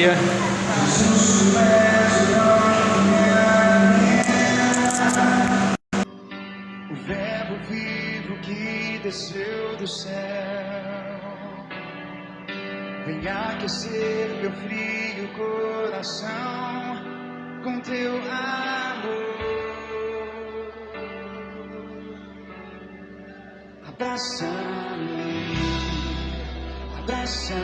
Maria. O verbo vivo que desceu do céu, vem aquecer meu frio coração com teu amor. Abraça-me, abraça-me,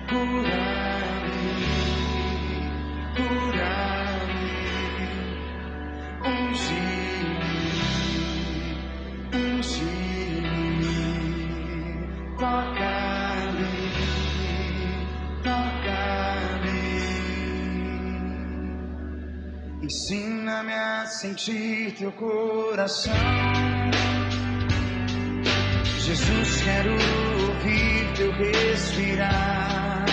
cura-me, cura-me, unge-me, unge-me, toca-me, toca-me, ensina-me a sentir teu coração. Jesus, quero ouvir teu respirar,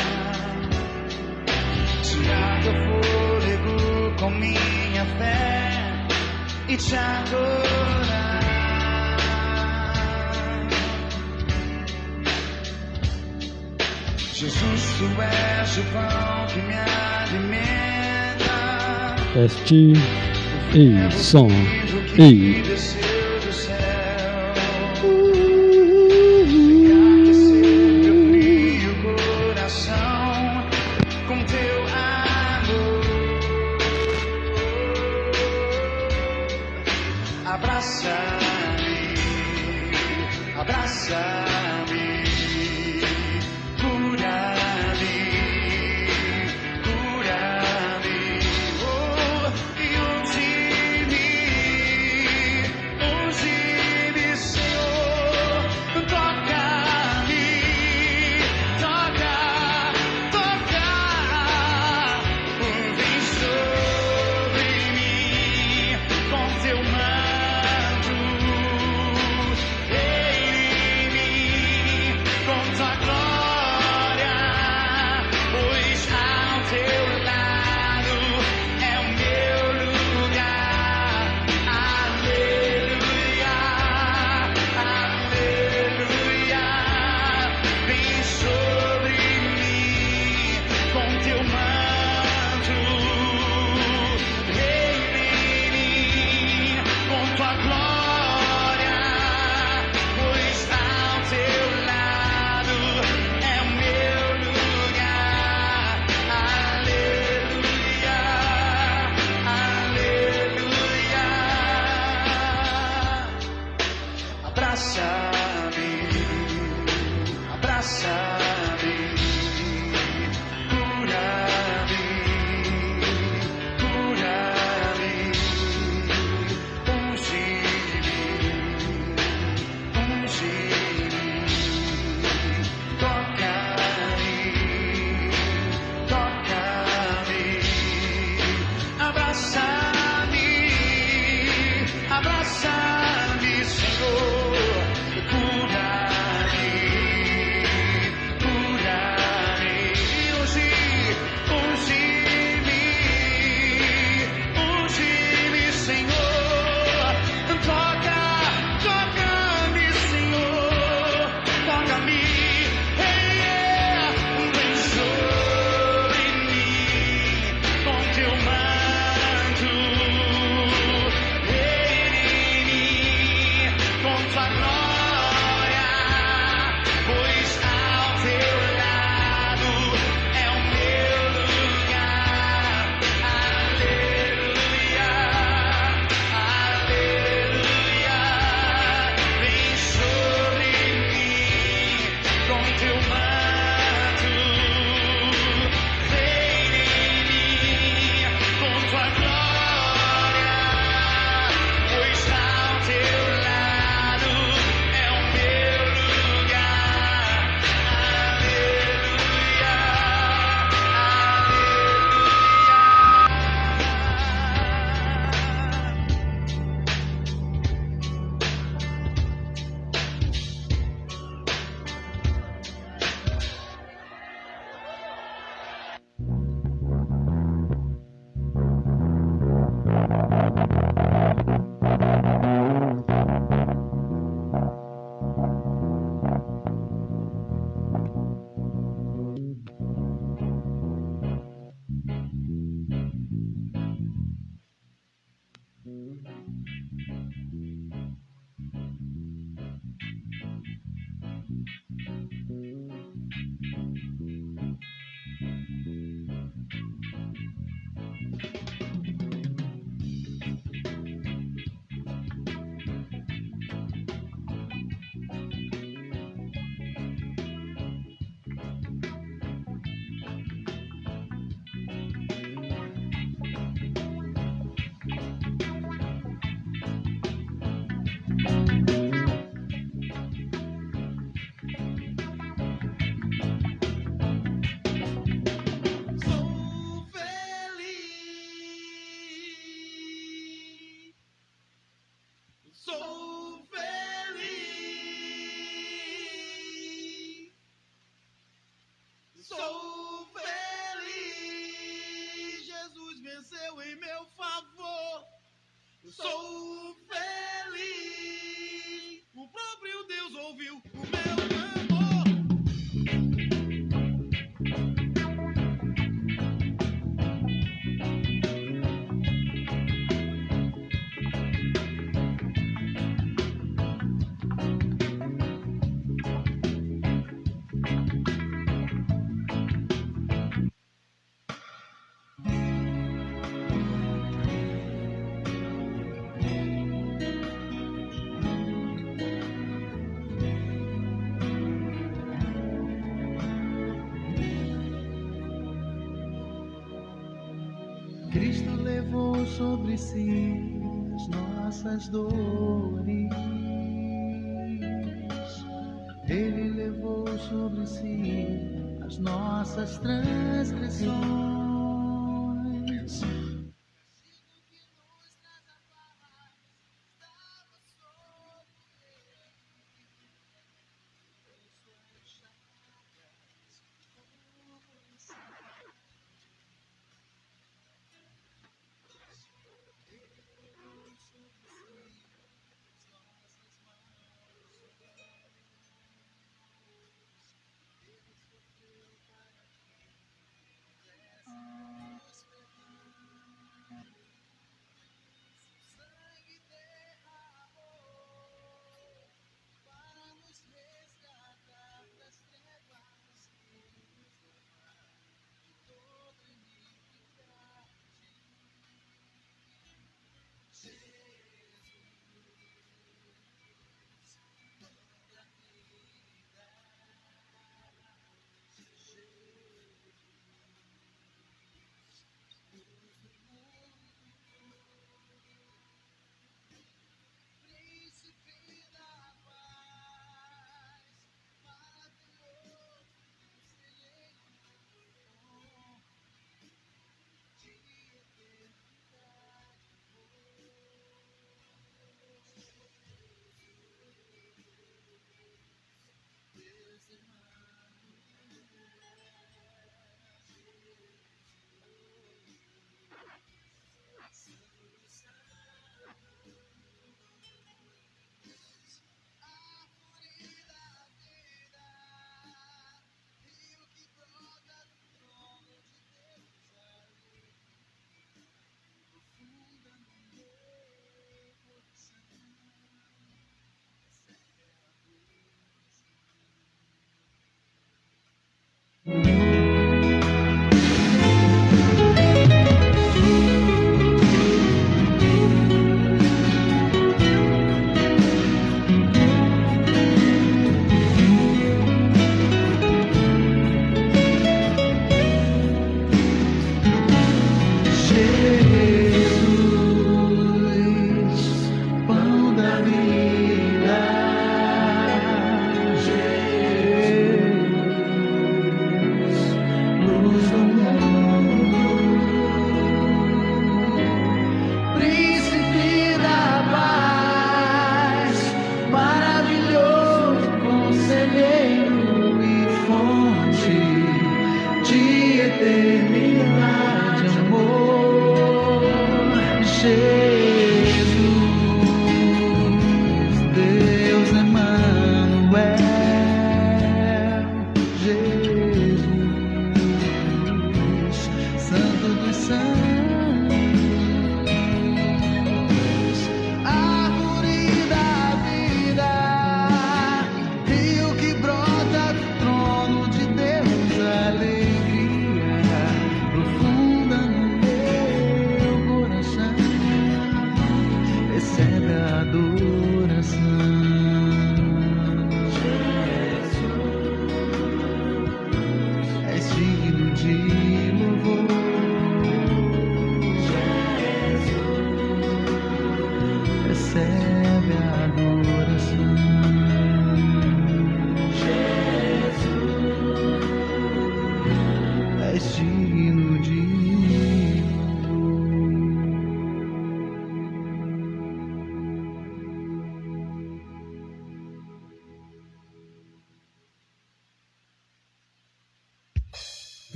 tirar teu fôlego com minha fé e te adorar. Jesus, tu és o pão que me alimenta. Teste e som e abraça-me, abraça-me, cura-me, cura-me, oh, e unge-me, unge-me, Senhor, toca-me, toca, toca, vem sobre mim com teu manto. Abraça-me, abraça-me, cura-me, cura-me, unge-me, unge-me, toca-me, toca-me, abraça-me, abraça-me, Senhor. Cura-me, Sou feliz. Sou feliz. Jesus venceu em meu favor. Sou feliz. O próprio Deus ouviu o meu clamor. Cristo levou sobre si as nossas dores. Ele levou sobre si as nossas transgressões.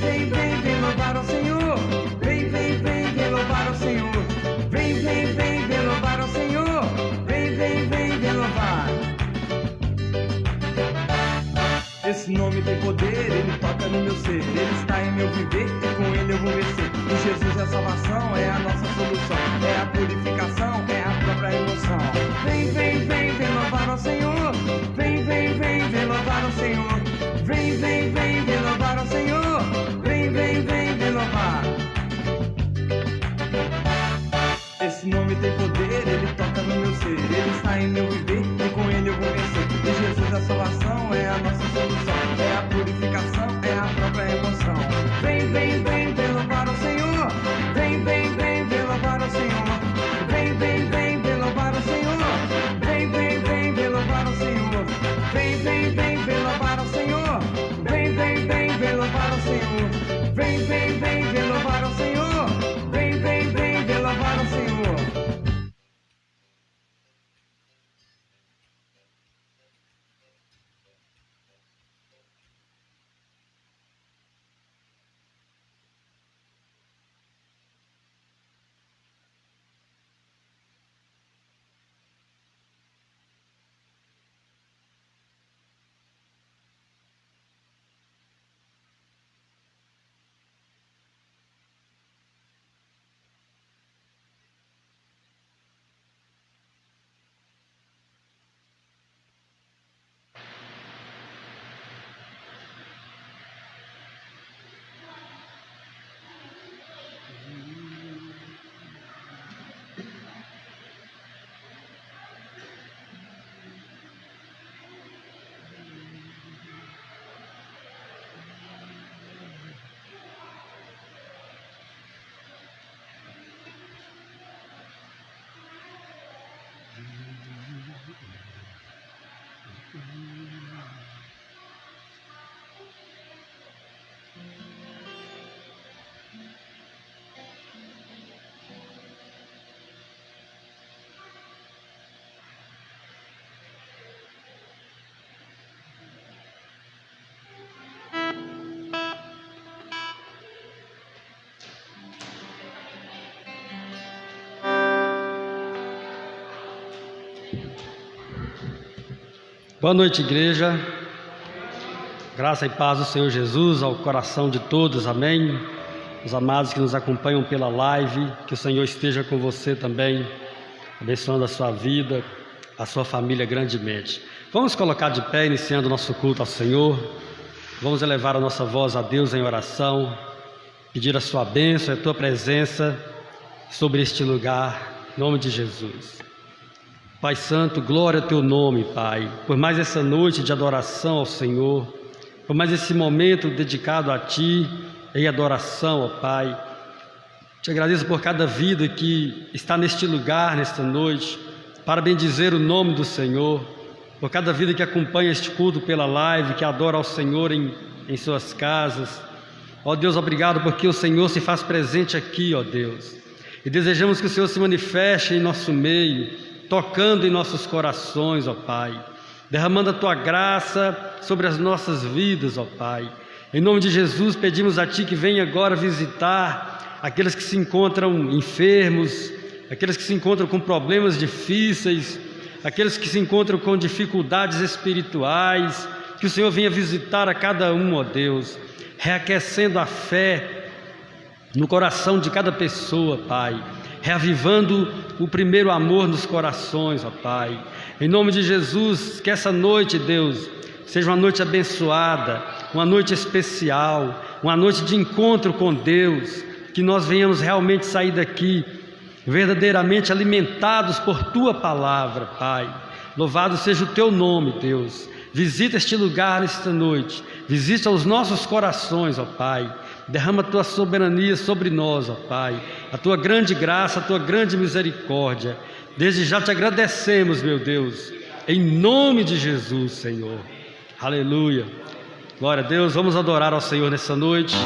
vem, vem, vem louvar ao Senhor. Vem, vem, vem, vem louvar ao Senhor. Vem, vem, vem, vem louvar ao Senhor. Vem, vem, vem, vem louvar. Esse nome tem poder, ele toca no meu ser. Ele está em meu viver e com ele eu vou vencer. Em Jesus é a salvação, é a nossa solução. É a purificação, é a própria emoção. Vem, vem, vem, vem louvar ao Senhor. Vem, vem, vem, vem louvar ao Senhor. Vem, vem, vem, vem louvar ao Senhor. Vem, vem, vem, vem louvar. Esse nome tem poder, ele toca no meu ser. Ele está em meu viver e com ele eu vou vencer. Em Jesus a salvação é a nossa solução. É a purificação, é a própria emoção. Vem, vem, vem, vem louvar ao Senhor. Vem, vem, vem, vem louvar ao Senhor. Vem, vem, vem, vem louvar ao Senhor. Vem, vem, vem, vem louvar ao Senhor. Vem, vem, vem, vem louvar ao Senhor. Vem, vem, vem, vem louvar ao Senhor. Vem, vem, vem, vem louvar ao Senhor. Vem, vem, vem, vem louvar ao Senhor. Boa noite, igreja. Graça e paz do Senhor Jesus ao coração de todos, amém. Os amados que nos acompanham pela live, que o Senhor esteja com você também, abençoando a sua vida, a sua família grandemente. Vamos colocar de pé, iniciando o nosso culto ao Senhor. Vamos elevar a nossa voz a Deus em oração, pedir a sua bênção e a tua presença sobre este lugar, em nome de Jesus. Pai Santo, glória ao teu nome, Pai, por mais essa noite de adoração ao Senhor, por mais esse momento dedicado a Ti em adoração, ó Pai. Te agradeço por cada vida que está neste lugar, nesta noite, para bendizer o nome do Senhor, por cada vida que acompanha este culto pela live, que adora ao Senhor em suas casas. Ó Deus, obrigado porque o Senhor se faz presente aqui, ó Deus, e desejamos que o Senhor se manifeste em nosso meio, tocando em nossos corações, ó Pai, derramando a Tua graça sobre as nossas vidas, ó Pai. Em nome de Jesus, pedimos a Ti que venha agora visitar aqueles que se encontram enfermos, aqueles que se encontram com problemas difíceis, aqueles que se encontram com dificuldades espirituais, que o Senhor venha visitar a cada um, ó Deus, reaquecendo a fé no coração de cada pessoa, Pai, reavivando o primeiro amor nos corações, ó Pai. Em nome de Jesus, que essa noite, Deus, seja uma noite abençoada, uma noite especial, uma noite de encontro com Deus, que nós venhamos realmente sair daqui verdadeiramente alimentados por Tua palavra, Pai. Louvado seja o Teu nome, Deus. Visita este lugar nesta noite, visita os nossos corações, ó Pai. Derrama a Tua soberania sobre nós, ó Pai, a Tua grande graça, a Tua grande misericórdia. Desde já Te agradecemos, meu Deus, em nome de Jesus, Senhor. Aleluia. Glória a Deus. Vamos adorar ao Senhor nessa noite.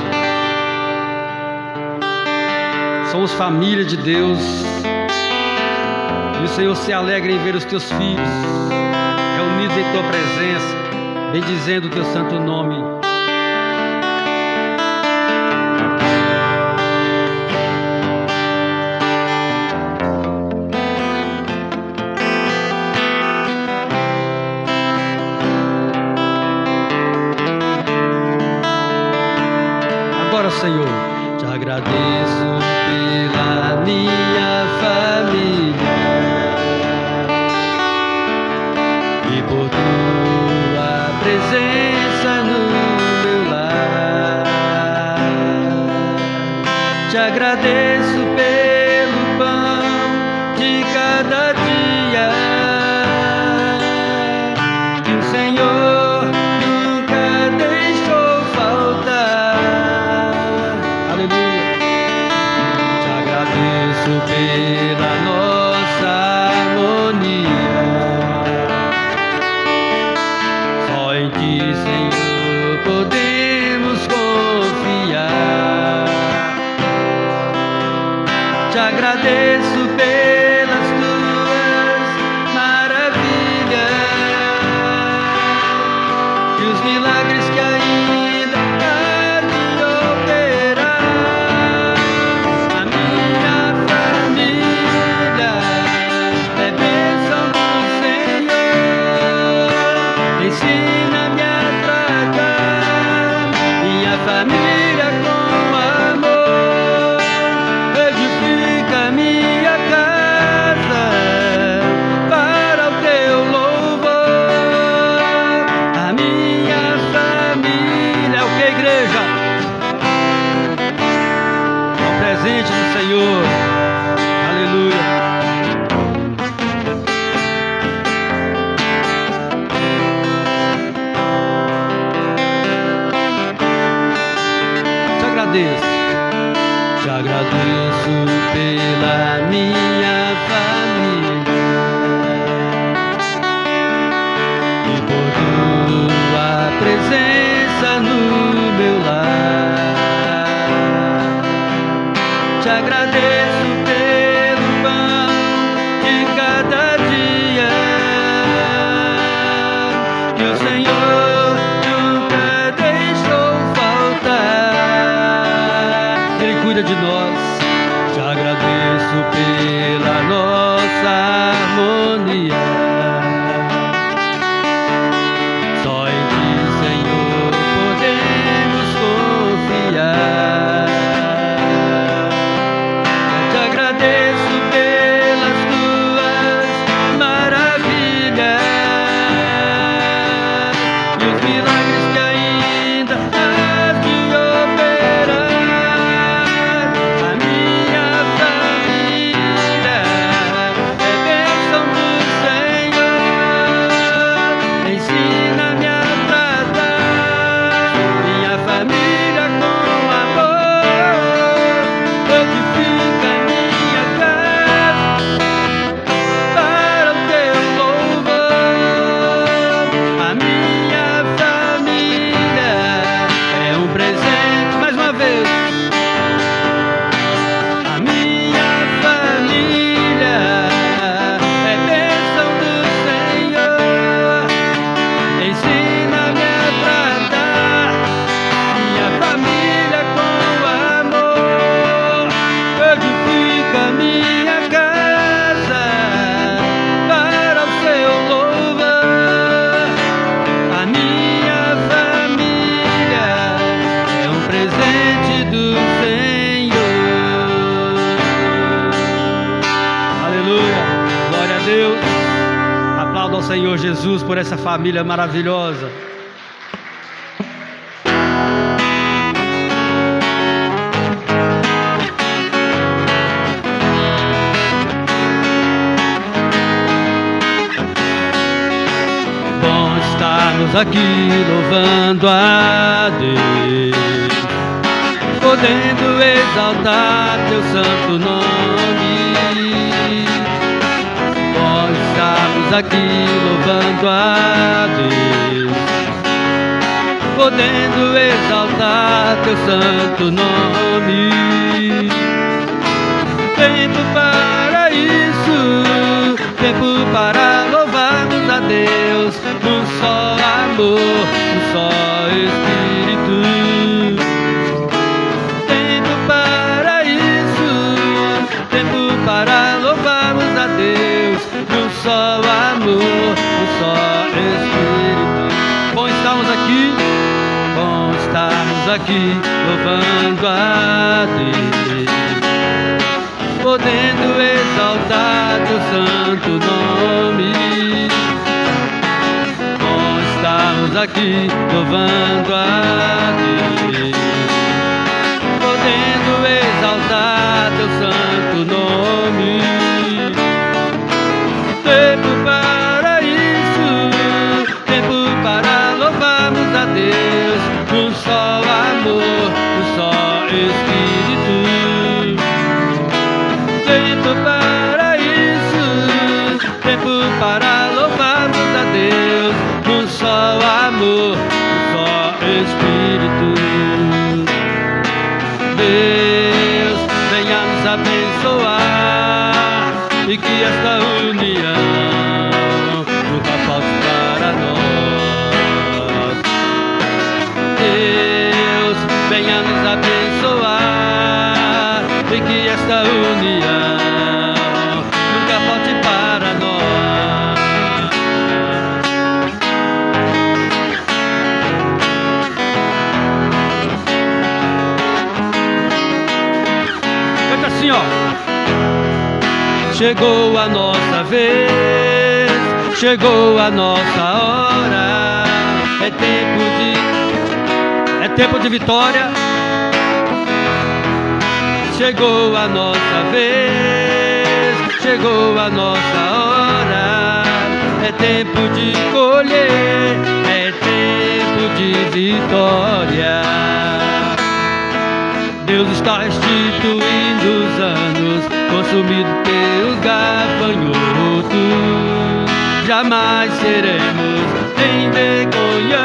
Somos família de Deus, e o Senhor se alegra em ver os Teus filhos reunidos em Tua presença, bendizendo o Teu santo nome. Senhor. Te agradeço pela minha família e por tua presença no meu lar. Te agradeço pelo pão de cada dia que o Senhor nunca deixou faltar. Aleluia. Te agradeço pela nossa harmonia. Só em ti, Senhor, podemos confiar. Te agradeço pelas tuas maravilhas e os milagres que ainda há de operar. A minha família é bênção do Senhor. Ensina-me a tratar minha família com amor. Edifica minha casa para o teu louvor. A minha família é o que, igreja? É o presente do Senhor. Aleluia. Te agradeço. Te agradeço pela minha família e por tua presença no meu lar. Te agradeço pelo pão de cada dia que o Senhor nunca deixou faltar. Ele cuida de nós. Te agradeço pela nossa harmonia. Só em ti, Senhor, podemos confiar. Te agradeço pelas tuas maravilhas e os milagres que ainda há de operar. A minha família é bênção do Senhor. Ensina-me a tratar minha família com amor. Edifica minha casa para o teu louvor. A minha família é um presente, mais uma vez. A minha família é bênção do Senhor. Ensina-me a tratar minha família com amor. Edifica minha casa para o seu louvor. A minha família é um presente do Senhor. Aleluia, glória a Deus. Aplauda ao Senhor Jesus por essa família maravilhosa. Bom estarmos aqui louvando a Deus, podendo exaltar teu santo nome. Bom estarmos aqui louvando a Deus, podendo exaltar teu santo nome. Tempo para isso, tempo para louvarmos a Deus, num só amor, num só Espírito. Tempo para isso, tempo para louvarmos a Deus, num só amor, num só Espírito. Bom estarmos aqui aqui louvando a Deus, podendo exaltar teu santo nome. Bom estarmos aqui louvando a Deus, podendo exaltar teu santo nome. Tempo para isso, tempo para louvarmos a Deus, um só amor, um só Espírito. Tempo para isso, tempo para louvarmos a Deus, um só amor, um só Espírito. Deus, venha nos abençoar e que esta união nunca falte para nós. Deus, venha nos abençoar e que esta união nunca falte para nós. Canta assim, ó. Chegou a nossa vez, chegou a nossa hora. É tempo de vitória. Chegou a nossa vez, chegou a nossa hora. É tempo de colher, é tempo de vitória. Deus está restituindo os anos consumidos pelos gafanhotos. Jamais seremos envergonhados.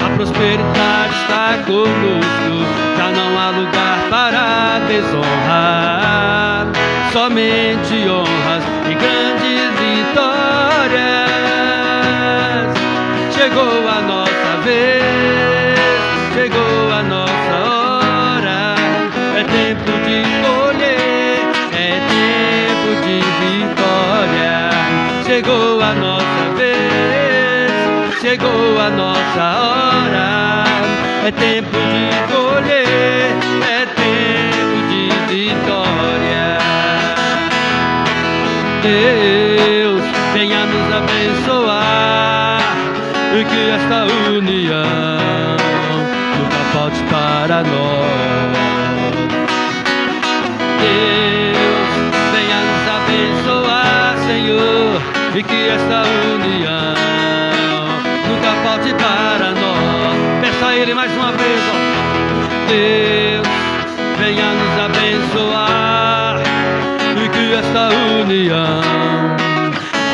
A prosperidade está conosco, já não há lugar para desonrar. Somente honras e grandes vitórias. Chegou a nossa vez, chegou a nossa hora. É tempo de colher, é tempo de vitória. Chegou a nossa vez, chegou a nossa hora. É tempo de colher, é tempo de vitória. Deus, venha nos abençoar e que esta união nunca falte para nós. Deus, venha nos abençoar, Senhor, e que esta união nunca falte para nós. Peça a Ele mais uma vez, ó. Deus, venha nos abençoar e que esta união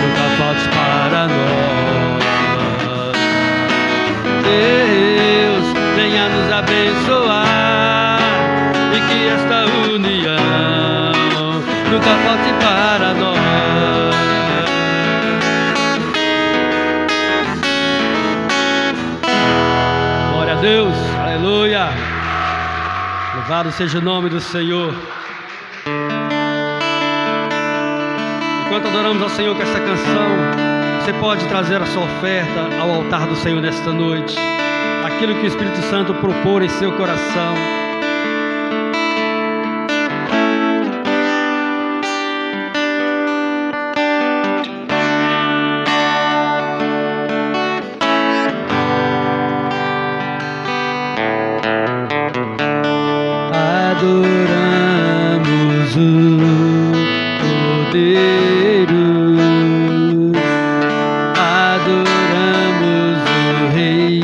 nunca falte para nós. Deus, venha nos abençoar e que esta união nunca falte para nós. Glória a Deus, aleluia. Louvado seja o nome do Senhor. Enquanto adoramos ao Senhor com essa canção, você pode trazer a sua oferta ao altar do Senhor nesta noite. Aquilo que o Espírito Santo propor em seu coração. Adoramos o Cordeiro, adoramos o Rei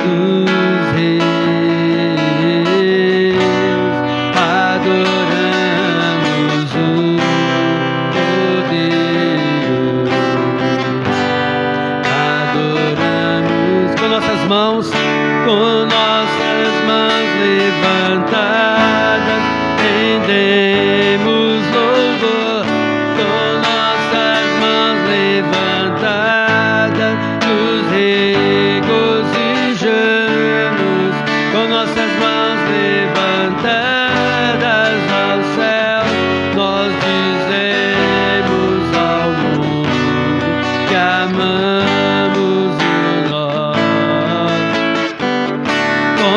dos Reis, adoramos o Cordeiro, adoramos com nossas mãos levantadas, rendemos louvor. Com nossas mãos levantadas, nos regozijamos. Com nossas mãos levantadas ao céu, nós dizemos ao mundo que amamos o nosso. Com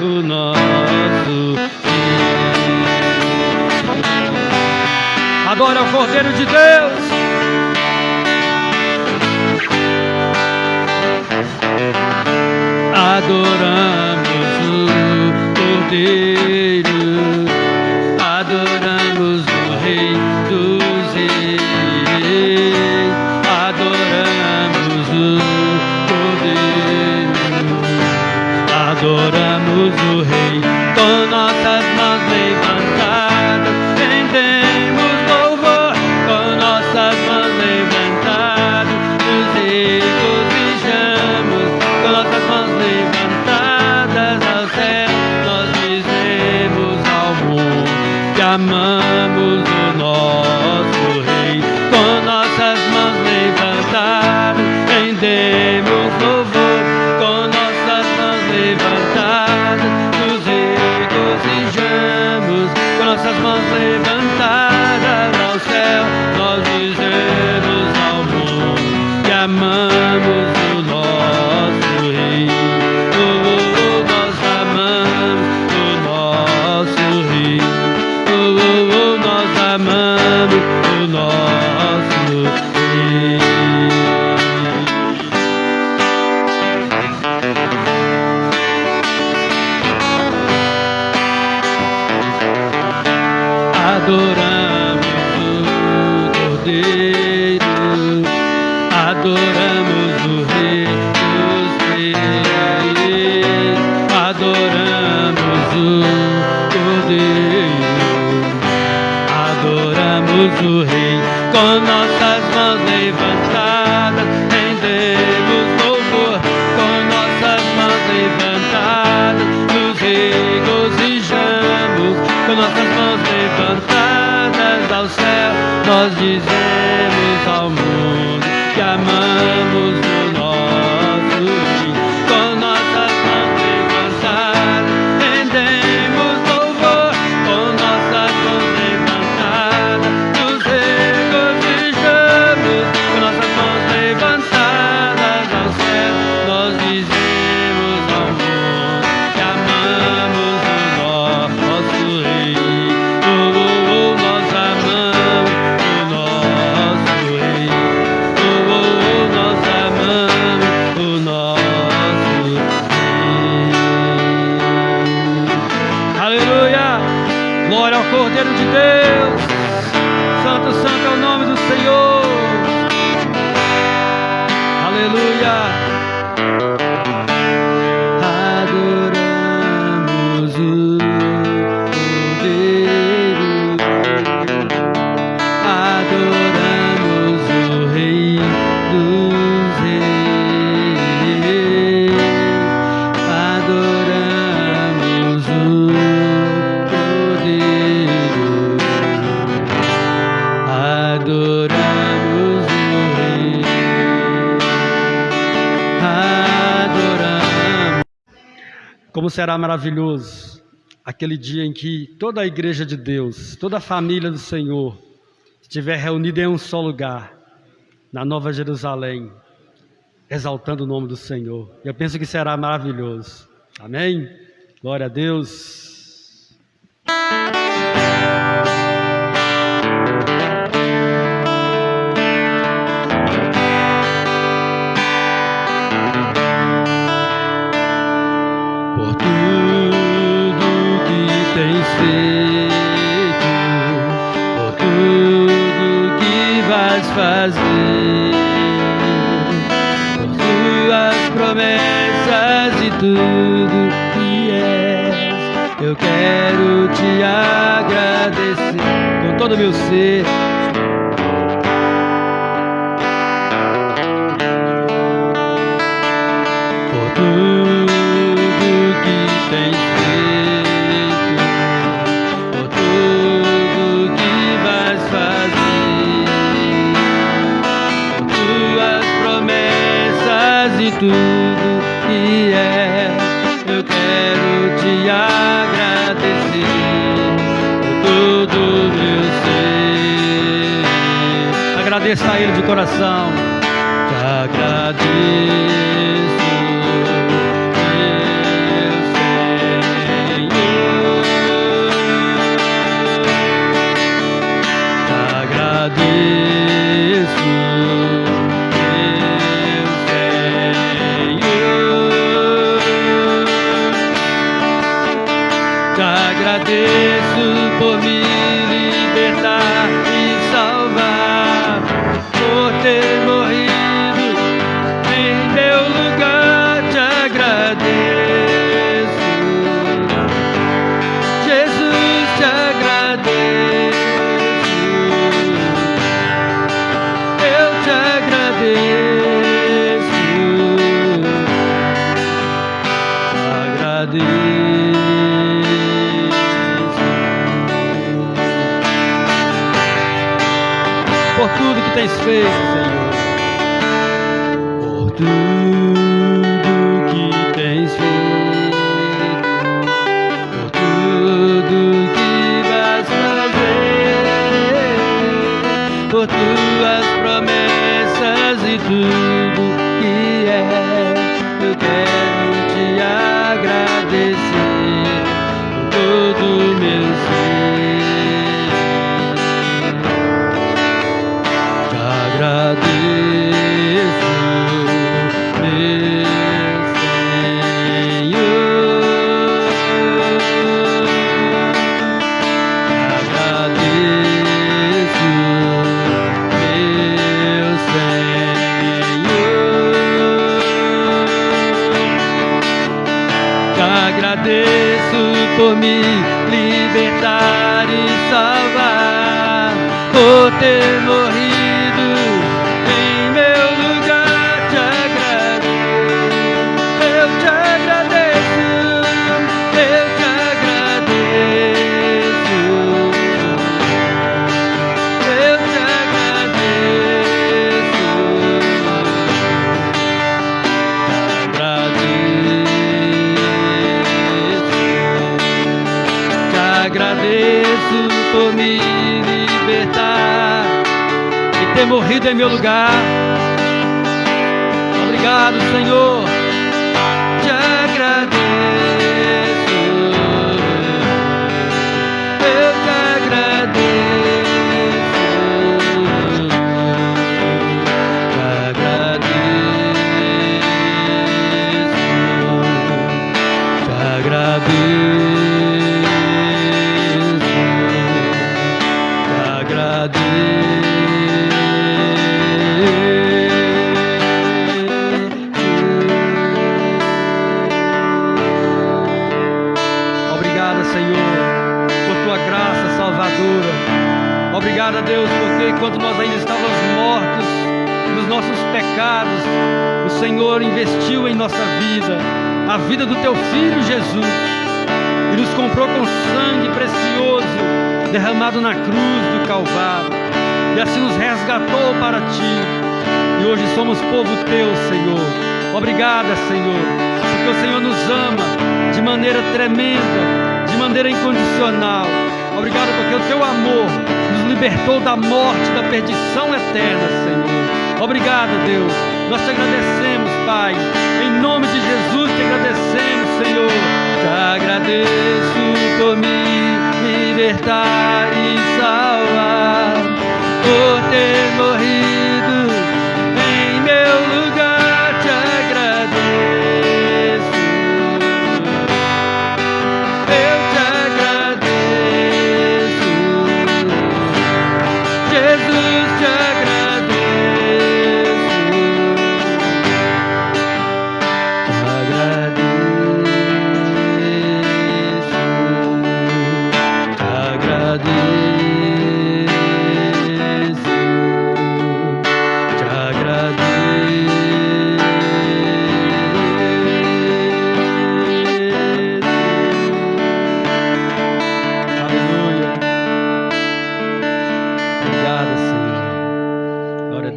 o nosso Rei. Adore ao Cordeiro de Deus. Adoramos o Cordeiro, adoramos o Rei dos Reis, adoramos o Cordeiro, adoramos o Rei, com nossas mãos levantadas, rendemos louvor, com nossas mãos levantadas, nos regozijamos, com nossas mãos levantadas ao céu, nós dizemos ao mundo que amamos o nosso Rei. Com nossas mãos levantadas, rendemos louvor, com nossas mãos levantadas, nos regozijamos, com nossas mãos levantadas ao céu, nós dizemos ao mundo que amamos o nosso Rei. Nós amamos o nosso Rei. Nós amamos o nosso Rei. Adoramos o Cordeiro, adoramos o Rei dos Reis, adoramos o Cordeiro, adoramos o Rei, com nossas mãos levantadas, rendemos louvor, com nossas mãos levantadas, nos regozijamos, com nossas mãos levantadas ao céu, nós dizemos ao mundo que amamos o nosso Rei. Com nossas mãos levantadas, rendemos louvor, com nossas mãos levantadas, nos regozijamos, com nossas mãos levantadas ao céu, nós dizemos ao mundo que amamos o nosso Rei. Nós amamos o nosso Rei. Nós amamos o nosso Rei. Aleluia! Glória ao Cordeiro de Deus. Santo, santo é o nome do Senhor. Aleluia! Adoramos o Cordeiro, adoramos o Rei dos Reis, adoramos o Cordeiro, adoramos o Rei, adoramos. Como será maravilhoso aquele dia em que toda a igreja de Deus, toda a família do Senhor estiver reunida em um só lugar, na Nova Jerusalém, exaltando o nome do Senhor. Eu penso que será maravilhoso. Amém? Glória a Deus. Por tudo que tens feito, por tudo que vais fazer, por tuas promessas e tudo que és, eu quero te agradecer com todo o meu ser. Por tudo que tens feito, por tudo que vais fazer, por tuas promessas e tudo que és, eu quero te agradecer por todo meu ser. Agradeça a Ele de coração. Te agradeço, meu Senhor. agradeço por me libertar e salvar, por ter morrido em meu lugar. Te agradeço, Jesus, te agradeço. Eu te agradeço, agradeço. Por tudo que tens feito, Senhor, por tudo que tens feito, por tudo que vais fazer, por tuas promessas e tudo que é, eu quero te agradecer com todo meu ser. Te agradeço, meu Senhor. Te agradeço, meu Senhor. Te agradeço por me libertar e salvar, por ter morrido em meu lugar. Te agradeço, eu te agradeço, eu te agradeço, eu te agradeço, te agradeço por me libertar e ter morrido em meu lugar. Obrigado, Senhor. Te agradeço, eu te agradeço, te agradeço, te agradeço. Obrigado, Senhor, por tua graça salvadora. Obrigado, Deus, porque enquanto nós ainda estávamos mortos nos nossos pecados, o Senhor investiu em nossa vida, a vida do teu Filho Jesus, e nos comprou com sangue precioso derramado na cruz do Calvário, e assim nos resgatou para ti, e hoje somos povo teu, Senhor. Obrigada, Senhor, porque o Senhor nos ama de maneira tremenda, de maneira incondicional. Obrigado porque o teu amor nos libertou da morte, da perdição eterna, Senhor. Obrigado, Deus, nós te agradecemos, Pai, em nome de Jesus te agradecemos, Senhor. Te agradeço por me libertar e salvar, por ter morrido em meu lugar. Te agradeço, eu te agradeço, Jesus, te agradeço, te agradeço, te agradeço.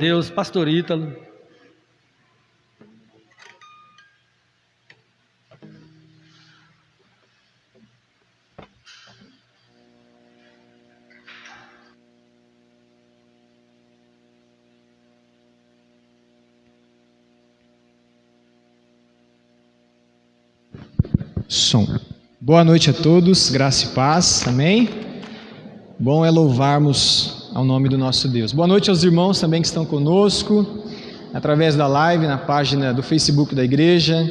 Deus, Pastor Ítalo. Som. Boa noite a todos, graça e paz, amém? Bom é louvarmos ao nome do nosso Deus. Boa noite aos irmãos também que estão conosco, através da live, na página do Facebook da igreja.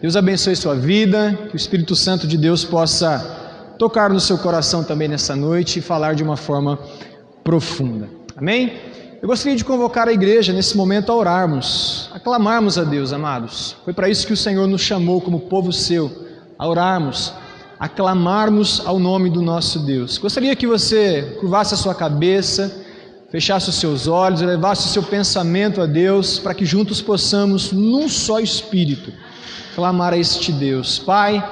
Deus abençoe sua vida, que o Espírito Santo de Deus possa tocar no seu coração também nessa noite e falar de uma forma profunda. Amém? Eu gostaria de convocar a igreja nesse momento a orarmos, a clamarmos a Deus, amados. Foi para isso que o Senhor nos chamou como povo seu, a orarmos, a clamarmos ao nome do nosso Deus. Gostaria que você curvasse a sua cabeça, fechasse os seus olhos, elevasse o seu pensamento a Deus, para que juntos possamos, num só espírito, clamar a este Deus. Pai,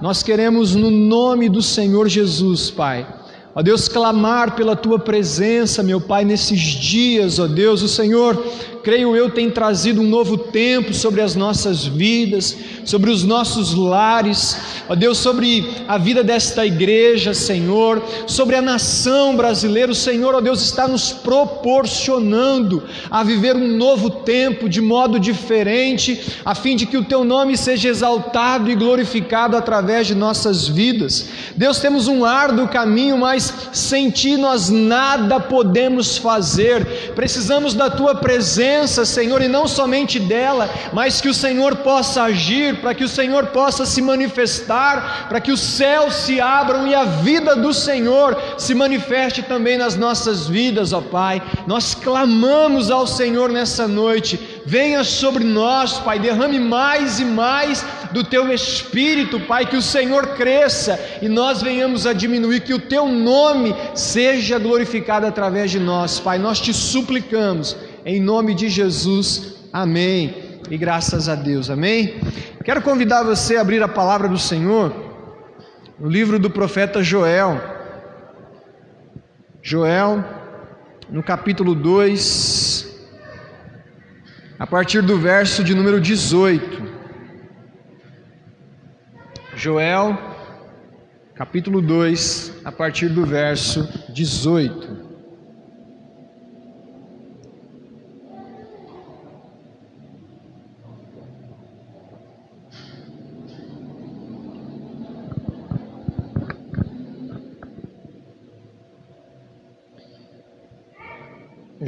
nós queremos no nome do Senhor Jesus, Pai, ó Deus, clamar pela Tua presença, meu Pai, nesses dias, ó Deus. O Senhor, creio eu, tem trazido um novo tempo sobre as nossas vidas, sobre os nossos lares, ó Deus, sobre a vida desta igreja, Senhor, sobre a nação brasileira. O Senhor, ó Deus, está nos proporcionando a viver um novo tempo de modo diferente, a fim de que o Teu nome seja exaltado e glorificado através de nossas vidas. Deus, temos um árduo caminho, mas sem Ti nós nada podemos fazer. Precisamos da Tua presença, Senhor, e não somente dela, mas que o Senhor possa agir, para que o Senhor possa se manifestar, para que os céus se abram e a vida do Senhor se manifeste também nas nossas vidas, ó Pai. Nós clamamos ao Senhor nessa noite: venha sobre nós, Pai, derrame mais e mais do Teu Espírito, Pai, que o Senhor cresça e nós venhamos a diminuir, que o Teu nome seja glorificado através de nós, Pai. Nós Te suplicamos, em nome de Jesus, amém, e graças a Deus, amém. Quero convidar você a abrir a palavra do Senhor no livro do profeta Joel, no capítulo 2, a partir do verso de número 18. Joel, capítulo 2, a partir do verso 18.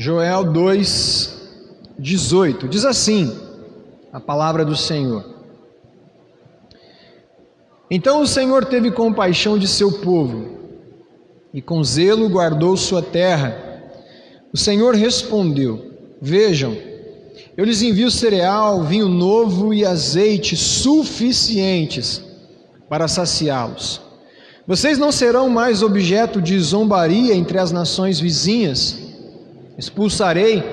Joel 2:18, diz assim a palavra do Senhor: Então o Senhor teve compaixão de seu povo, e com zelo guardou sua terra. O Senhor respondeu: Vejam, eu lhes envio cereal, vinho novo e azeite suficientes para saciá-los. Vocês não serão mais objeto de zombaria entre as nações vizinhas. Expulsarei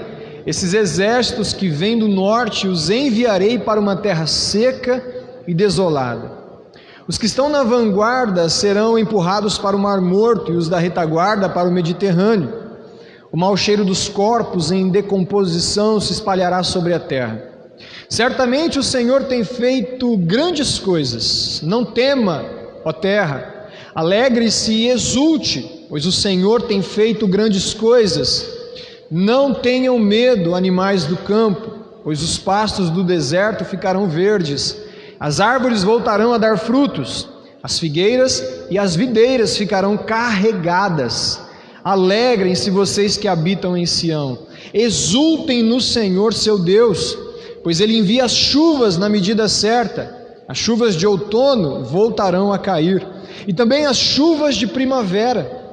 esses exércitos que vêm do norte, os enviarei para uma terra seca e desolada. Os que estão na vanguarda serão empurrados para o Mar Morto e os da retaguarda para o Mediterrâneo. O mau cheiro dos corpos em decomposição se espalhará sobre a terra. Certamente o Senhor tem feito grandes coisas. Não tema, ó terra, alegre-se e exulte, pois o Senhor tem feito grandes coisas. Não tenham medo, animais do campo, pois os pastos do deserto ficarão verdes. As árvores voltarão a dar frutos, as figueiras e as videiras ficarão carregadas. Alegrem-se vocês que habitam em Sião, exultem no Senhor seu Deus, pois Ele envia as chuvas na medida certa. As chuvas de outono voltarão a cair, e também as chuvas de primavera.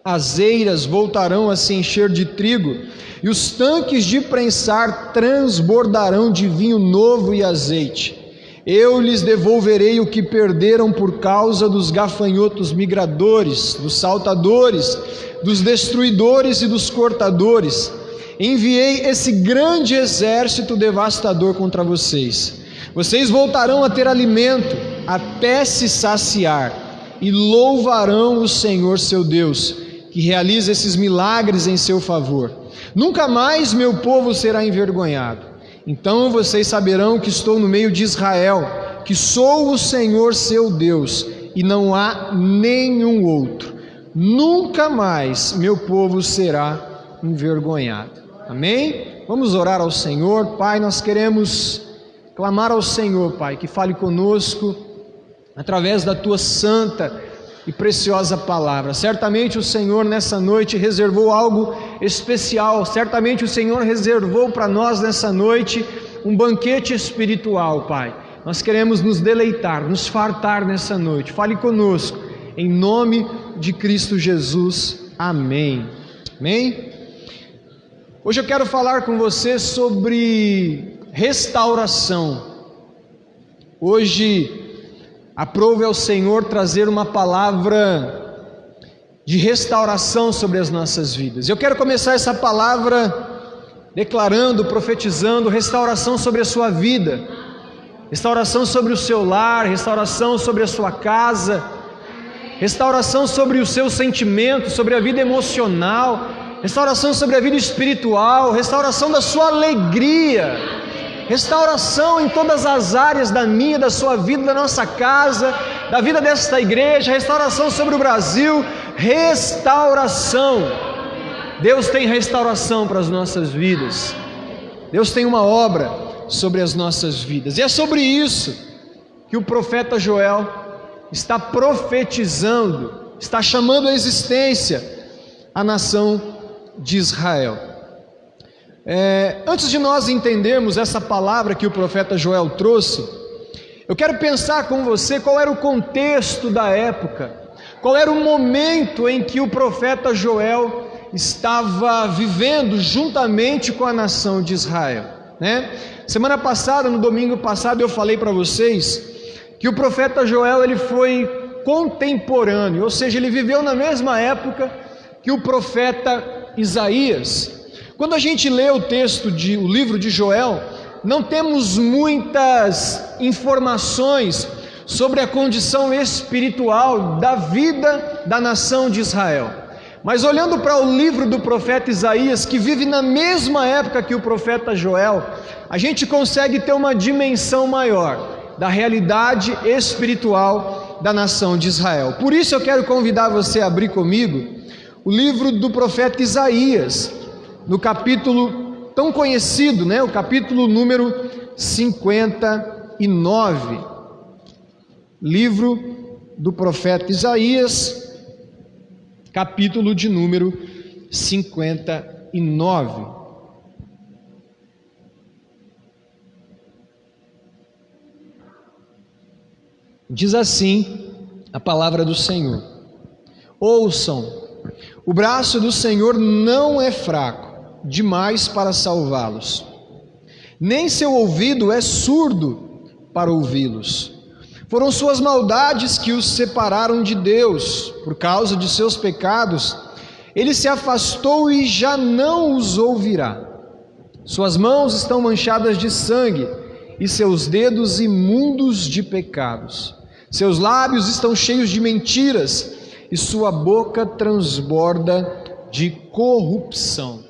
As eiras voltarão a se encher de trigo, e os tanques de prensar transbordarão de vinho novo e azeite. Eu lhes devolverei o que perderam por causa dos gafanhotos migradores, dos saltadores, dos destruidores e dos cortadores. Enviei esse grande exército devastador contra vocês. Vocês voltarão a ter alimento até se saciar, e louvarão o Senhor seu Deus, que realiza esses milagres em seu favor. Nunca mais meu povo será envergonhado. Então vocês saberão que estou no meio de Israel, que sou o Senhor seu Deus, e não há nenhum outro. Nunca mais meu povo será envergonhado. Amém? Vamos orar ao Senhor. Pai, nós queremos clamar ao Senhor, Pai, que fale conosco através da Tua santa e preciosa palavra. Certamente o Senhor nessa noite reservou algo especial. Certamente o Senhor reservou para nós nessa noite um banquete espiritual, Pai. Nós queremos nos deleitar, nos fartar nessa noite. Fale conosco, em nome de Cristo Jesus. Amém. Amém? Hoje eu quero falar com você sobre restauração. Hoje, aprove ao Senhor trazer uma palavra de restauração sobre as nossas vidas. Eu quero começar essa palavra declarando, profetizando restauração sobre a sua vida, restauração sobre o seu lar, restauração sobre a sua casa, restauração sobre os seus sentimentos, sobre a vida emocional, restauração sobre a vida espiritual, restauração da sua alegria, restauração em todas as áreas da minha, da sua vida, da nossa casa, da vida desta igreja, restauração sobre o Brasil, restauração. Deus tem restauração para as nossas vidas. Deus tem uma obra sobre as nossas vidas. E é sobre isso que o profeta Joel está profetizando, está chamando à existência a nação de Israel. Antes de nós entendermos essa palavra que o profeta Joel trouxe, eu quero pensar com você qual era o contexto da época, qual era o momento em que o profeta Joel estava vivendo juntamente com a nação de Israel, né? Semana passada, no domingo passado, eu falei para vocês que o profeta Joel ele foi contemporâneo, ou seja, ele viveu na mesma época que o profeta Isaías. Quando a gente lê o livro de Joel, não temos muitas informações sobre a condição espiritual da vida da nação de Israel. Mas olhando para o livro do profeta Isaías, que vive na mesma época que o profeta Joel, a gente consegue ter uma dimensão maior da realidade espiritual da nação de Israel. Por isso eu quero convidar você a abrir comigo o livro do profeta Isaías, no capítulo tão conhecido, né? O capítulo número 59. Livro do profeta Isaías, capítulo de número 59. Diz assim a palavra do Senhor: ouçam, o braço do Senhor não é fraco demais para salvá-los, nem seu ouvido é surdo para ouvi-los. Foram suas maldades que os separaram de Deus. Por causa de seus pecados, ele se afastou e já não os ouvirá. Suas mãos estão manchadas de sangue e seus dedos imundos de pecados. Seus lábios estão cheios de mentiras e sua boca transborda de corrupção.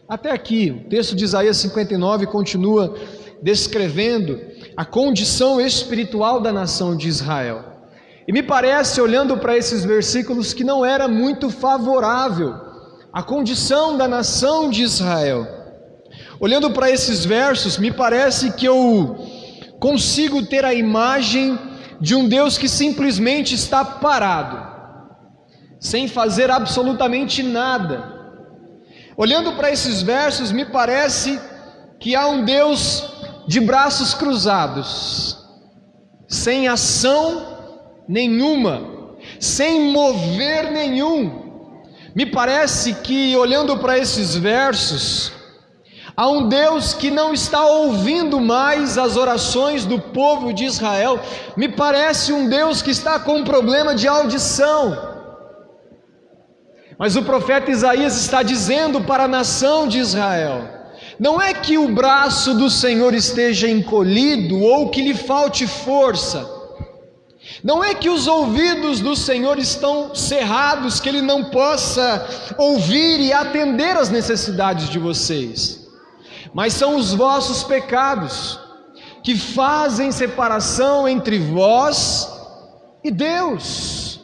Até aqui, o texto de Isaías 59 continua descrevendo a condição espiritual da nação de Israel. E me parece, olhando para esses versículos, que não era muito favorável a condição da nação de Israel. Olhando para esses versos, me parece que eu consigo ter a imagem de um Deus que simplesmente está parado, sem fazer absolutamente nada. Olhando para esses versos, me parece que há um Deus de braços cruzados, sem ação nenhuma, sem mover nenhum. Me parece que, olhando para esses versos, há um Deus que não está ouvindo mais as orações do povo de Israel. Me parece um Deus que está com um problema de audição. Mas o profeta Isaías está dizendo para a nação de Israel: não é que o braço do Senhor esteja encolhido ou que lhe falte força. Não é que os ouvidos do Senhor estão cerrados, que Ele não possa ouvir e atender às necessidades de vocês. Mas são os vossos pecados que fazem separação entre vós e Deus.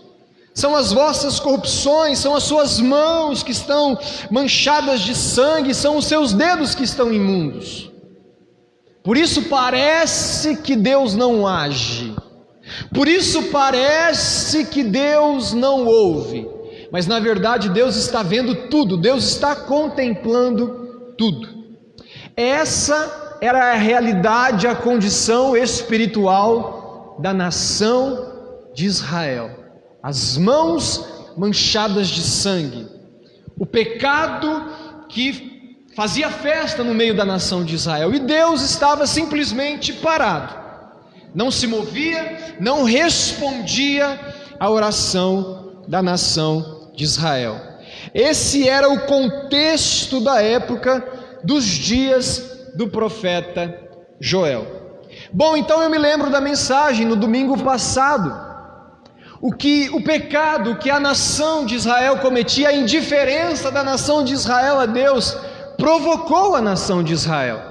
São as vossas corrupções, são as suas mãos que estão manchadas de sangue, são os seus dedos que estão imundos. Por isso parece que Deus não age, por isso parece que Deus não ouve, mas na verdade Deus está vendo tudo, Deus está contemplando tudo. Essa era a realidade, a condição espiritual da nação de Israel. as mãos manchadas de sangue, o pecado que fazia festa no meio da nação de Israel, e Deus estava simplesmente parado, não se movia, não respondia à oração da nação de Israel. Esse era o contexto da época dos dias do profeta Joel. Bom, então eu me lembro da mensagem no domingo passado, o pecado que a nação de Israel cometia, a indiferença da nação de Israel a Deus, provocou a nação de Israel.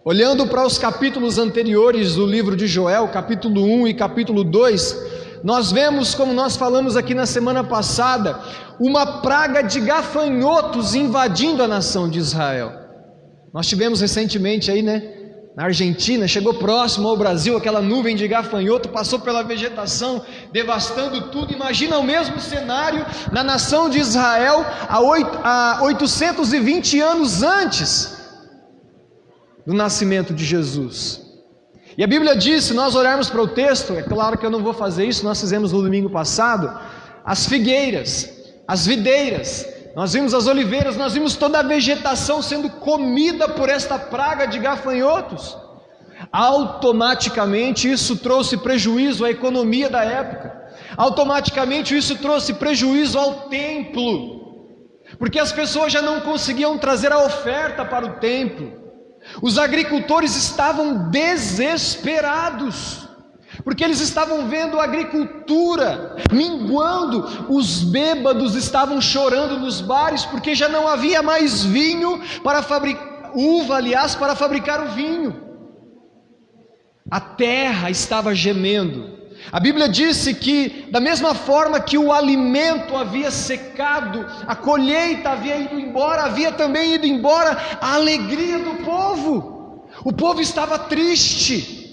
Olhando para os capítulos anteriores do livro de Joel, capítulo 1 e capítulo 2, nós vemos, como nós falamos aqui na semana passada, uma praga de gafanhotos invadindo a nação de Israel. Nós tivemos recentemente aí, na Argentina, chegou próximo ao Brasil, aquela nuvem de gafanhoto passou pela vegetação, devastando tudo. Imagina o mesmo cenário na nação de Israel há 820 anos antes do nascimento de Jesus. E a Bíblia diz, se nós olharmos para o texto, é claro que eu não vou fazer isso, nós fizemos no domingo passado, as figueiras, as videiras, nós vimos as oliveiras, nós vimos toda a vegetação sendo comida por esta praga de gafanhotos. Automaticamente isso trouxe prejuízo à economia da época, automaticamente isso trouxe prejuízo ao templo, porque as pessoas já não conseguiam trazer a oferta para o templo. Os agricultores estavam desesperados, porque eles estavam vendo a agricultura minguando, os bêbados estavam chorando nos bares, porque já não havia mais vinho para fabricar, uva, aliás, para fabricar o vinho. A terra estava gemendo. A Bíblia disse que, da mesma forma que o alimento havia secado, a colheita havia ido embora, havia também ido embora a alegria do povo. O povo estava triste.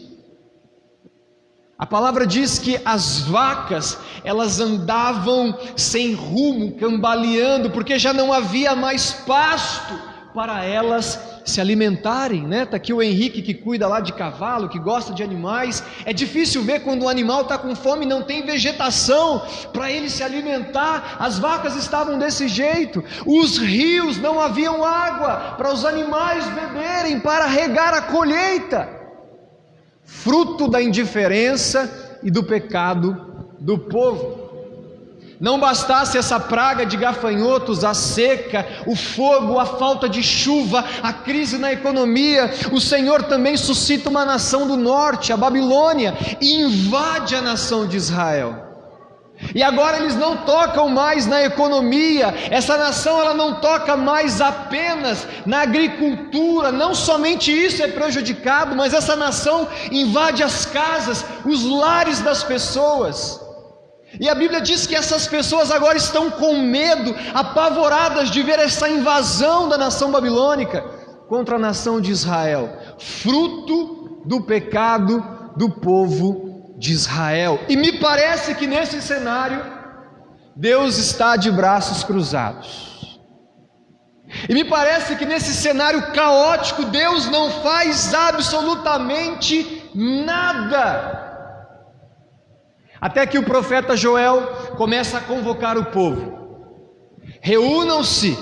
A palavra diz que as vacas, elas andavam sem rumo, cambaleando, porque já não havia mais pasto para elas se alimentarem, Está aqui o Henrique que cuida lá de cavalo, que gosta de animais. É difícil ver quando o animal está com fome, não tem vegetação para ele se alimentar. As vacas estavam desse jeito, os rios não haviam água para os animais beberem, para regar a colheita, fruto da indiferença e do pecado do povo. Não bastasse essa praga de gafanhotos, a seca, o fogo, a falta de chuva, a crise na economia, o Senhor também suscita uma nação do norte, a Babilônia, e invade a nação de Israel. E agora eles não tocam mais na economia, essa nação ela não toca mais apenas na agricultura, não somente isso é prejudicado, mas essa nação invade as casas, os lares das pessoas. E a Bíblia diz que essas pessoas agora estão com medo, apavoradas de ver essa invasão da nação babilônica contra a nação de Israel, fruto do pecado do povo de Israel. E me parece que nesse cenário, Deus está de braços cruzados. E me parece que nesse cenário caótico, Deus não faz absolutamente nada. Até que o profeta Joel começa a convocar o povo: reúnam-se,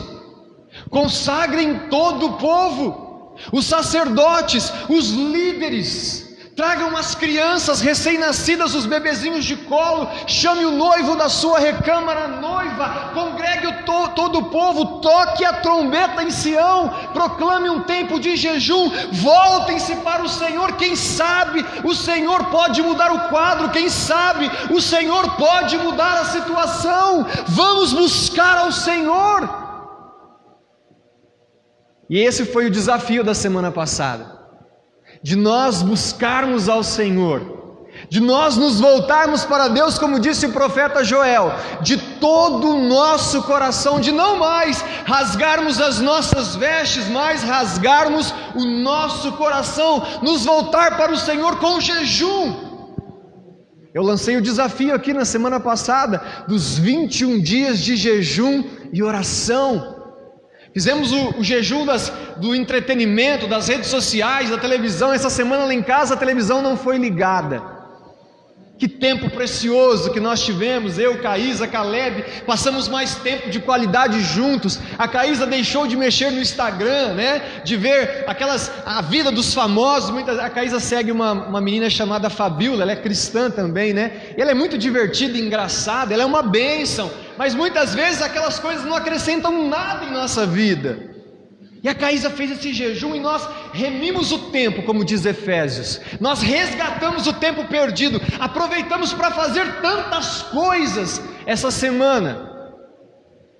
consagrem todo o povo, os sacerdotes, os líderes, tragam as crianças recém-nascidas, os bebezinhos de colo, chame o noivo da sua recâmara, a noiva, congregue todo o povo, toque a trombeta em Sião, proclame um tempo de jejum, voltem-se para o Senhor. Quem sabe o Senhor pode mudar o quadro, quem sabe o Senhor pode mudar a situação. Vamos buscar ao Senhor. E esse foi o desafio da semana passada, de nós buscarmos ao Senhor, de nós nos voltarmos para Deus, como disse o profeta Joel, de todo o nosso coração, de não mais rasgarmos as nossas vestes, mas rasgarmos o nosso coração, nos voltar para o Senhor com jejum. Eu lancei o desafio aqui na semana passada, dos 21 dias de jejum e oração. Fizemos o jejum do entretenimento, das redes sociais, da televisão. Essa semana lá em casa a televisão não foi ligada. Que tempo precioso que nós tivemos, eu, Caísa, Caleb, passamos mais tempo de qualidade juntos. A Caísa deixou de mexer no Instagram, né? De ver a vida dos famosos. A Caísa segue uma menina chamada Fabiola, ela é cristã também, né? E ela é muito divertida e engraçada, ela é uma bênção, mas muitas vezes aquelas coisas não acrescentam nada em nossa vida. E a Caísa fez esse jejum e nós remimos o tempo, como diz Efésios. Nós resgatamos o tempo perdido, aproveitamos para fazer tantas coisas essa semana.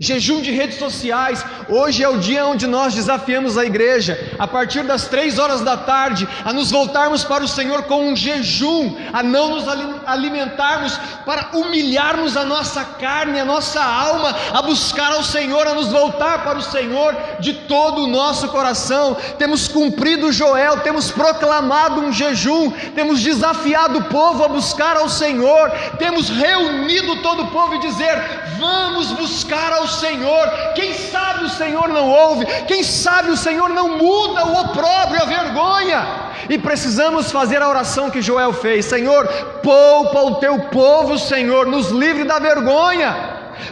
Jejum de redes sociais. Hoje é o dia onde nós desafiamos a igreja, a partir das 3 horas da tarde, a nos voltarmos para o Senhor com um jejum, a não nos alimentarmos, para humilharmos a nossa carne, a nossa alma, a buscar ao Senhor, a nos voltar para o Senhor de todo o nosso coração. Temos cumprido Joel, temos proclamado um jejum, temos desafiado o povo a buscar ao Senhor, temos reunido todo o povo e dizer: vamos buscar ao Senhor. Quem sabe o Senhor não ouve, quem sabe o Senhor não muda o opróbrio, a vergonha. E precisamos fazer a oração que Joel fez: Senhor, poupa o teu povo, Senhor, nos livre da vergonha,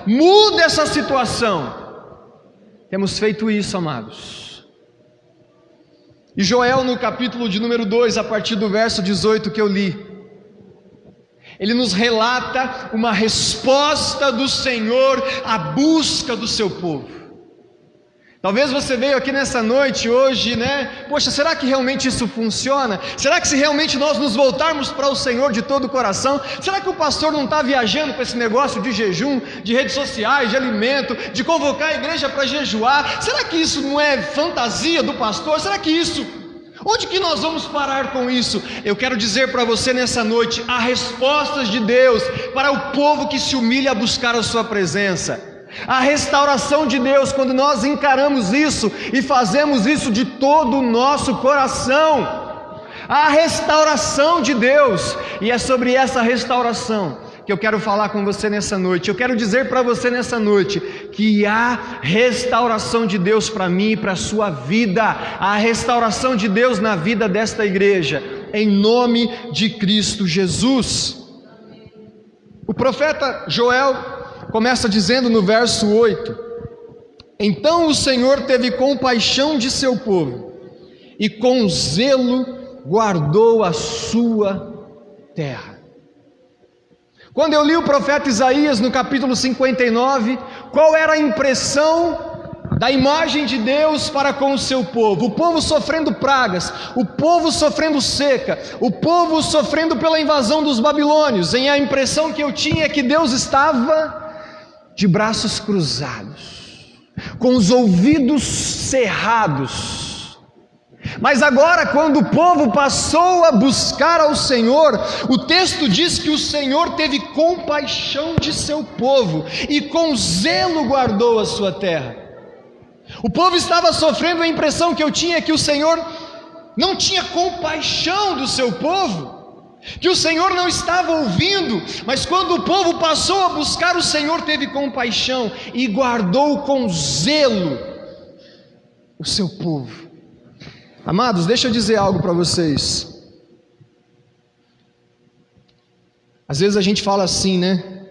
muda essa situação. Temos feito isso, amados. E Joel, no capítulo de número 2, a partir do verso 18 que eu li, ele nos relata uma resposta do Senhor à busca do seu povo. Talvez você veio aqui nessa noite hoje, né? Poxa, será que realmente isso funciona? Será que se realmente nós nos voltarmos para o Senhor de todo o coração, será que o pastor não está viajando para esse negócio de jejum, de redes sociais, de alimento, de convocar a igreja para jejuar? Será que isso não é fantasia do pastor? Será que isso... Onde que nós vamos parar com isso? Eu quero dizer para você nessa noite: há respostas de Deus para o povo que se humilha a buscar a sua presença. A restauração de Deus, quando nós encaramos isso e fazemos isso de todo o nosso coração. A restauração de Deus, e é sobre essa restauração que eu quero falar com você nessa noite. Eu quero dizer para você nessa noite que há restauração de Deus para mim e para a sua vida. Há restauração de Deus na vida desta igreja, em nome de Cristo Jesus. O profeta Joel começa dizendo no verso 8: então o Senhor teve compaixão de seu povo e com zelo guardou a sua terra. Quando eu li o profeta Isaías no capítulo 59, qual era a impressão da imagem de Deus para com o seu povo? O povo sofrendo pragas, o povo sofrendo seca, o povo sofrendo pela invasão dos babilônios. E a impressão que eu tinha é que Deus estava de braços cruzados, com os ouvidos cerrados. Mas agora, quando o povo passou a buscar ao Senhor, o texto diz que o Senhor teve compaixão de seu povo e com zelo guardou a sua terra. O povo estava sofrendo, a impressão que eu tinha é que o Senhor não tinha compaixão do seu povo, que o Senhor não estava ouvindo. Mas quando o povo passou a buscar o Senhor, teve compaixão e guardou com zelo o seu povo. Amados, deixa eu dizer algo para vocês. Às vezes a gente fala assim, né?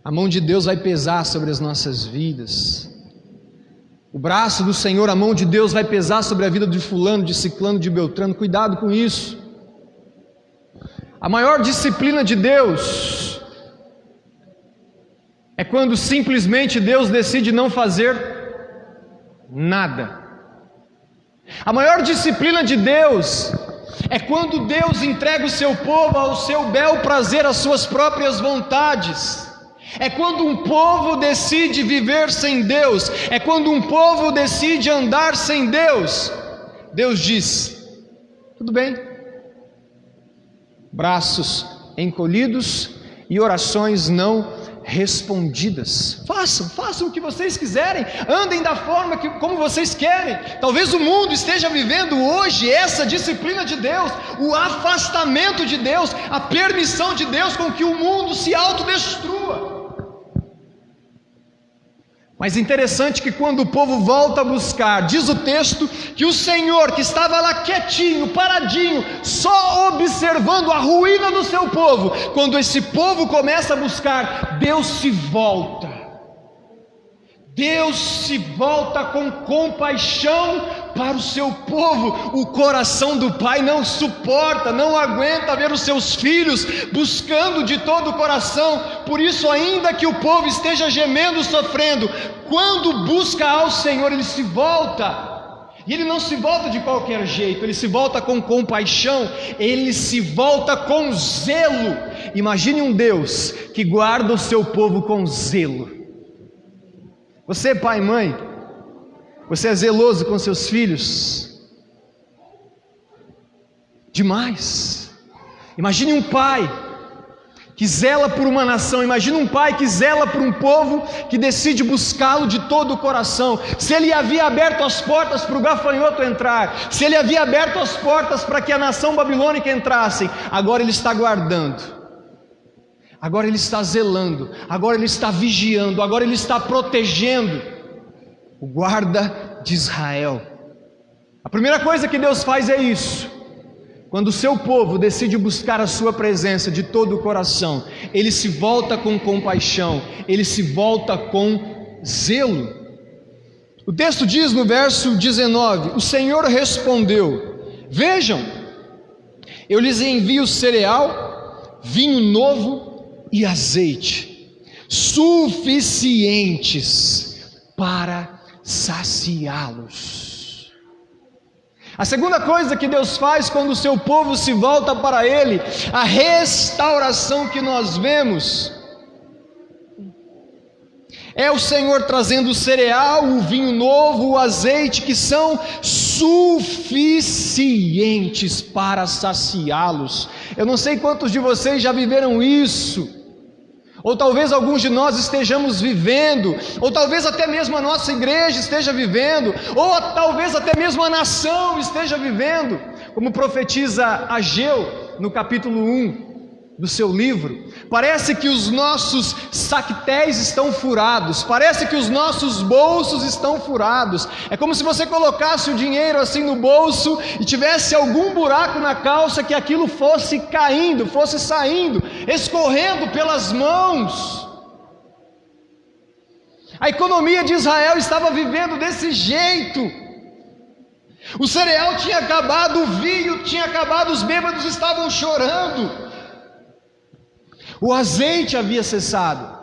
A mão de Deus vai pesar sobre as nossas vidas. O braço do Senhor, a mão de Deus vai pesar sobre a vida de fulano, de ciclano, de beltrano. Cuidado com isso. A maior disciplina de Deus é quando simplesmente Deus decide não fazer nada. A maior disciplina de Deus é quando Deus entrega o seu povo ao seu bel prazer, às suas próprias vontades. É quando um povo decide viver sem Deus, é quando um povo decide andar sem Deus. Deus diz: tudo bem, braços encolhidos e orações não respondidas. Façam o que vocês quiserem, andem da forma como vocês querem. Talvez o mundo esteja vivendo hoje essa disciplina de Deus, o afastamento de Deus, a permissão de Deus com que o mundo se autodestrua. Mas interessante que quando o povo volta a buscar, diz o texto que o Senhor, que estava lá quietinho, paradinho, só observando a ruína do seu povo, quando esse povo começa a buscar, Deus se volta. Deus se volta com compaixão para o seu povo. O coração do Pai não suporta, não aguenta ver os seus filhos buscando de todo o coração. Por isso, ainda que o povo esteja gemendo, sofrendo, quando busca ao Senhor, ele se volta. E ele não se volta de qualquer jeito, ele se volta com compaixão, ele se volta com zelo. Imagine um Deus que guarda o seu povo com zelo. Você, pai e mãe, você é zeloso com seus filhos? Demais. Imagine um pai que zela por uma nação, imagine um pai que zela por um povo, que decide buscá-lo de todo o coração. Se ele havia aberto as portas para o gafanhoto entrar, se ele havia aberto as portas para que a nação babilônica entrasse, agora ele está guardando. Agora ele está zelando, agora ele está vigiando, agora ele está protegendo o guarda de Israel. A primeira coisa que Deus faz é isso. Quando o seu povo decide buscar a sua presença de todo o coração, ele se volta com compaixão, ele se volta com zelo. O texto diz no verso 19: o Senhor respondeu: vejam, eu lhes envio cereal, vinho novo e azeite, suficientes para saciá-los. A segunda coisa que Deus faz quando o seu povo se volta para Ele, a restauração que nós vemos, é o Senhor trazendo o cereal, o vinho novo, o azeite, que são suficientes para saciá-los. Eu não sei quantos de vocês já viveram isso, ou talvez alguns de nós estejamos vivendo, ou talvez até mesmo a nossa igreja esteja vivendo, ou talvez até mesmo a nação esteja vivendo, como profetiza Ageu no capítulo 1 do seu livro. Parece que os nossos saquetéis estão furados, parece que os nossos bolsos estão furados. É como se você colocasse o dinheiro assim no bolso e tivesse algum buraco na calça, que aquilo fosse caindo, fosse saindo, escorrendo pelas mãos. A economia de Israel estava vivendo desse jeito. O cereal tinha acabado, o vinho tinha acabado, os bêbados estavam chorando. O azeite havia cessado.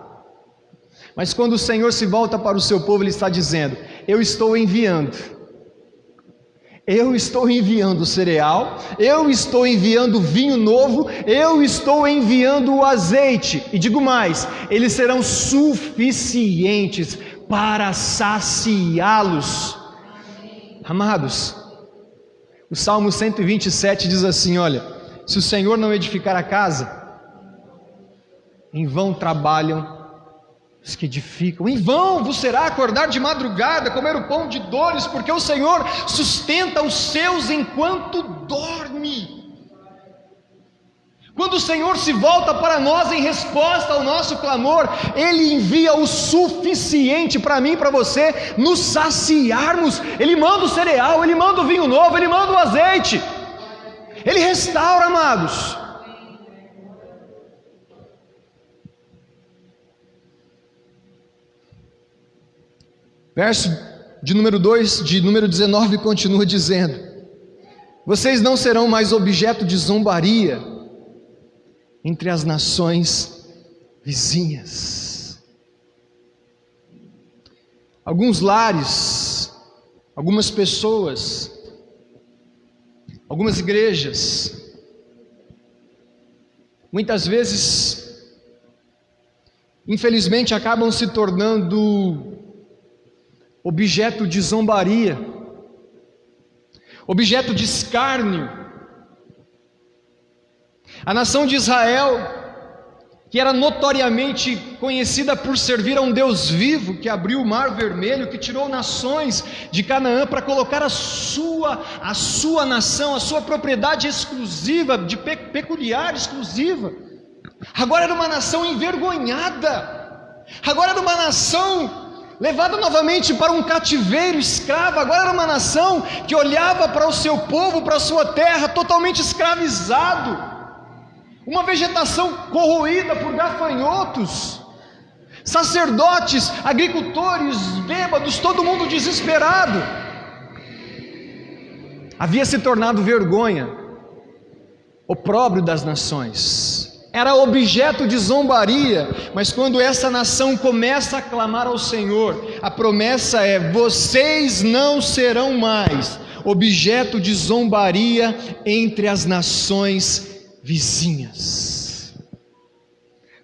Mas quando o Senhor se volta para o seu povo, Ele está dizendo: eu estou enviando o cereal, eu estou enviando o vinho novo, eu estou enviando o azeite. E digo mais, eles serão suficientes para saciá-los. Amados, o Salmo 127 diz assim: olha, se o Senhor não edificar a casa, em vão trabalham os que edificam. Em vão vos será acordar de madrugada, comer o pão de dores, porque o Senhor sustenta os seus enquanto dorme. Quando o Senhor se volta para nós em resposta ao nosso clamor, Ele envia o suficiente para mim e para você nos saciarmos. Ele manda o cereal, Ele manda o vinho novo, Ele manda o azeite, Ele restaura, amados. Verso de número 2, de número 19, continua dizendo: vocês não serão mais objeto de zombaria entre as nações vizinhas. Alguns lares, algumas pessoas, algumas igrejas, muitas vezes, infelizmente, acabam se tornando objeto de zombaria, objeto de escárnio. A nação de Israel, que era notoriamente conhecida por servir a um Deus vivo, que abriu o mar vermelho, que tirou nações de Canaã para colocar a sua nação, a sua propriedade exclusiva, peculiar, exclusiva, agora era uma nação envergonhada, agora era uma nação levada novamente para um cativeiro, escrava. Agora era uma nação que olhava para o seu povo, para a sua terra, totalmente escravizado, uma vegetação corroída por gafanhotos, sacerdotes, agricultores, bêbados, todo mundo desesperado. Havia se tornado vergonha, opróbrio das nações, era objeto de zombaria. Mas quando essa nação começa a clamar ao Senhor, a promessa é: vocês não serão mais objeto de zombaria entre as nações vizinhas.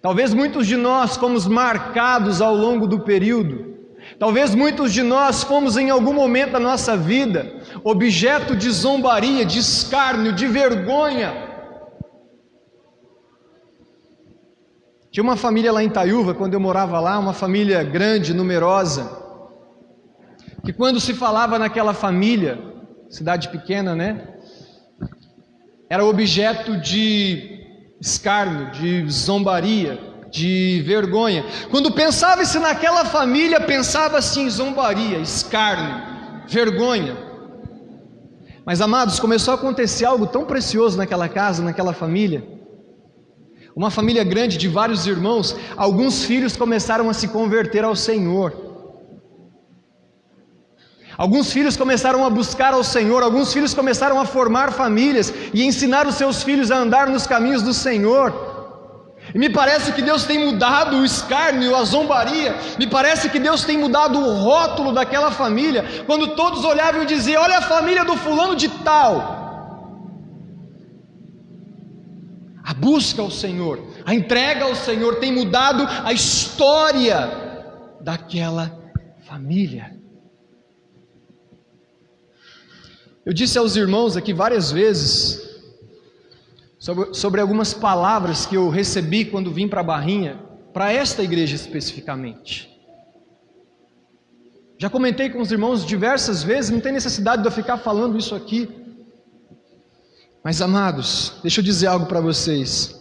Talvez muitos de nós fomos marcados ao longo do período, talvez muitos de nós fomos em algum momento da nossa vida objeto de zombaria, de escárnio, de vergonha. Tinha uma família lá em Itaiúva, quando eu morava lá, uma família grande, numerosa, que quando se falava naquela família, cidade pequena, né, era objeto de escárnio, de zombaria, de vergonha. Quando pensava-se naquela família, pensava-se em zombaria, escárnio, vergonha. Mas, amados, começou a acontecer algo tão precioso naquela casa, naquela família. Uma família grande de vários irmãos, alguns filhos começaram a se converter ao Senhor. Alguns filhos começaram a buscar ao Senhor, alguns filhos começaram a formar famílias e ensinar os seus filhos a andar nos caminhos do Senhor. E me parece que Deus tem mudado o escárnio, a zombaria, me parece que Deus tem mudado o rótulo daquela família, quando todos olhavam e diziam: olha a família do fulano de tal. A busca ao Senhor, a entrega ao Senhor tem mudado a história daquela família. Eu disse aos irmãos aqui várias vezes sobre algumas palavras que eu recebi quando vim para a Barrinha, para esta igreja especificamente. Já comentei com os irmãos diversas vezes, não tem necessidade de eu ficar falando isso aqui. Mas, amados, deixa eu dizer algo para vocês.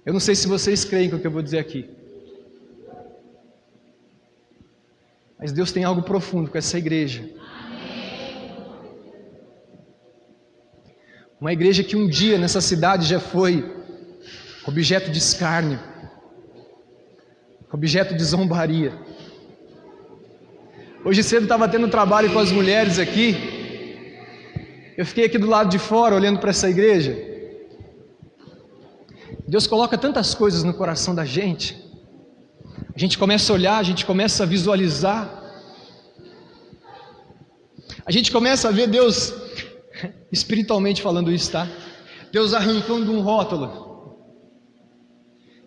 Eu não sei se vocês creem com o que eu vou dizer aqui, mas Deus tem algo profundo com essa igreja. Uma igreja que um dia nessa cidade já foi objeto de escárnio, objeto de zombaria. Hoje cedo estava tendo trabalho com as mulheres aqui. Eu fiquei aqui do lado de fora olhando para essa igreja. Deus coloca tantas coisas no coração da gente. A gente começa a olhar, a gente começa a visualizar. A gente começa a ver Deus, espiritualmente falando isso, tá? Deus arrancando um rótulo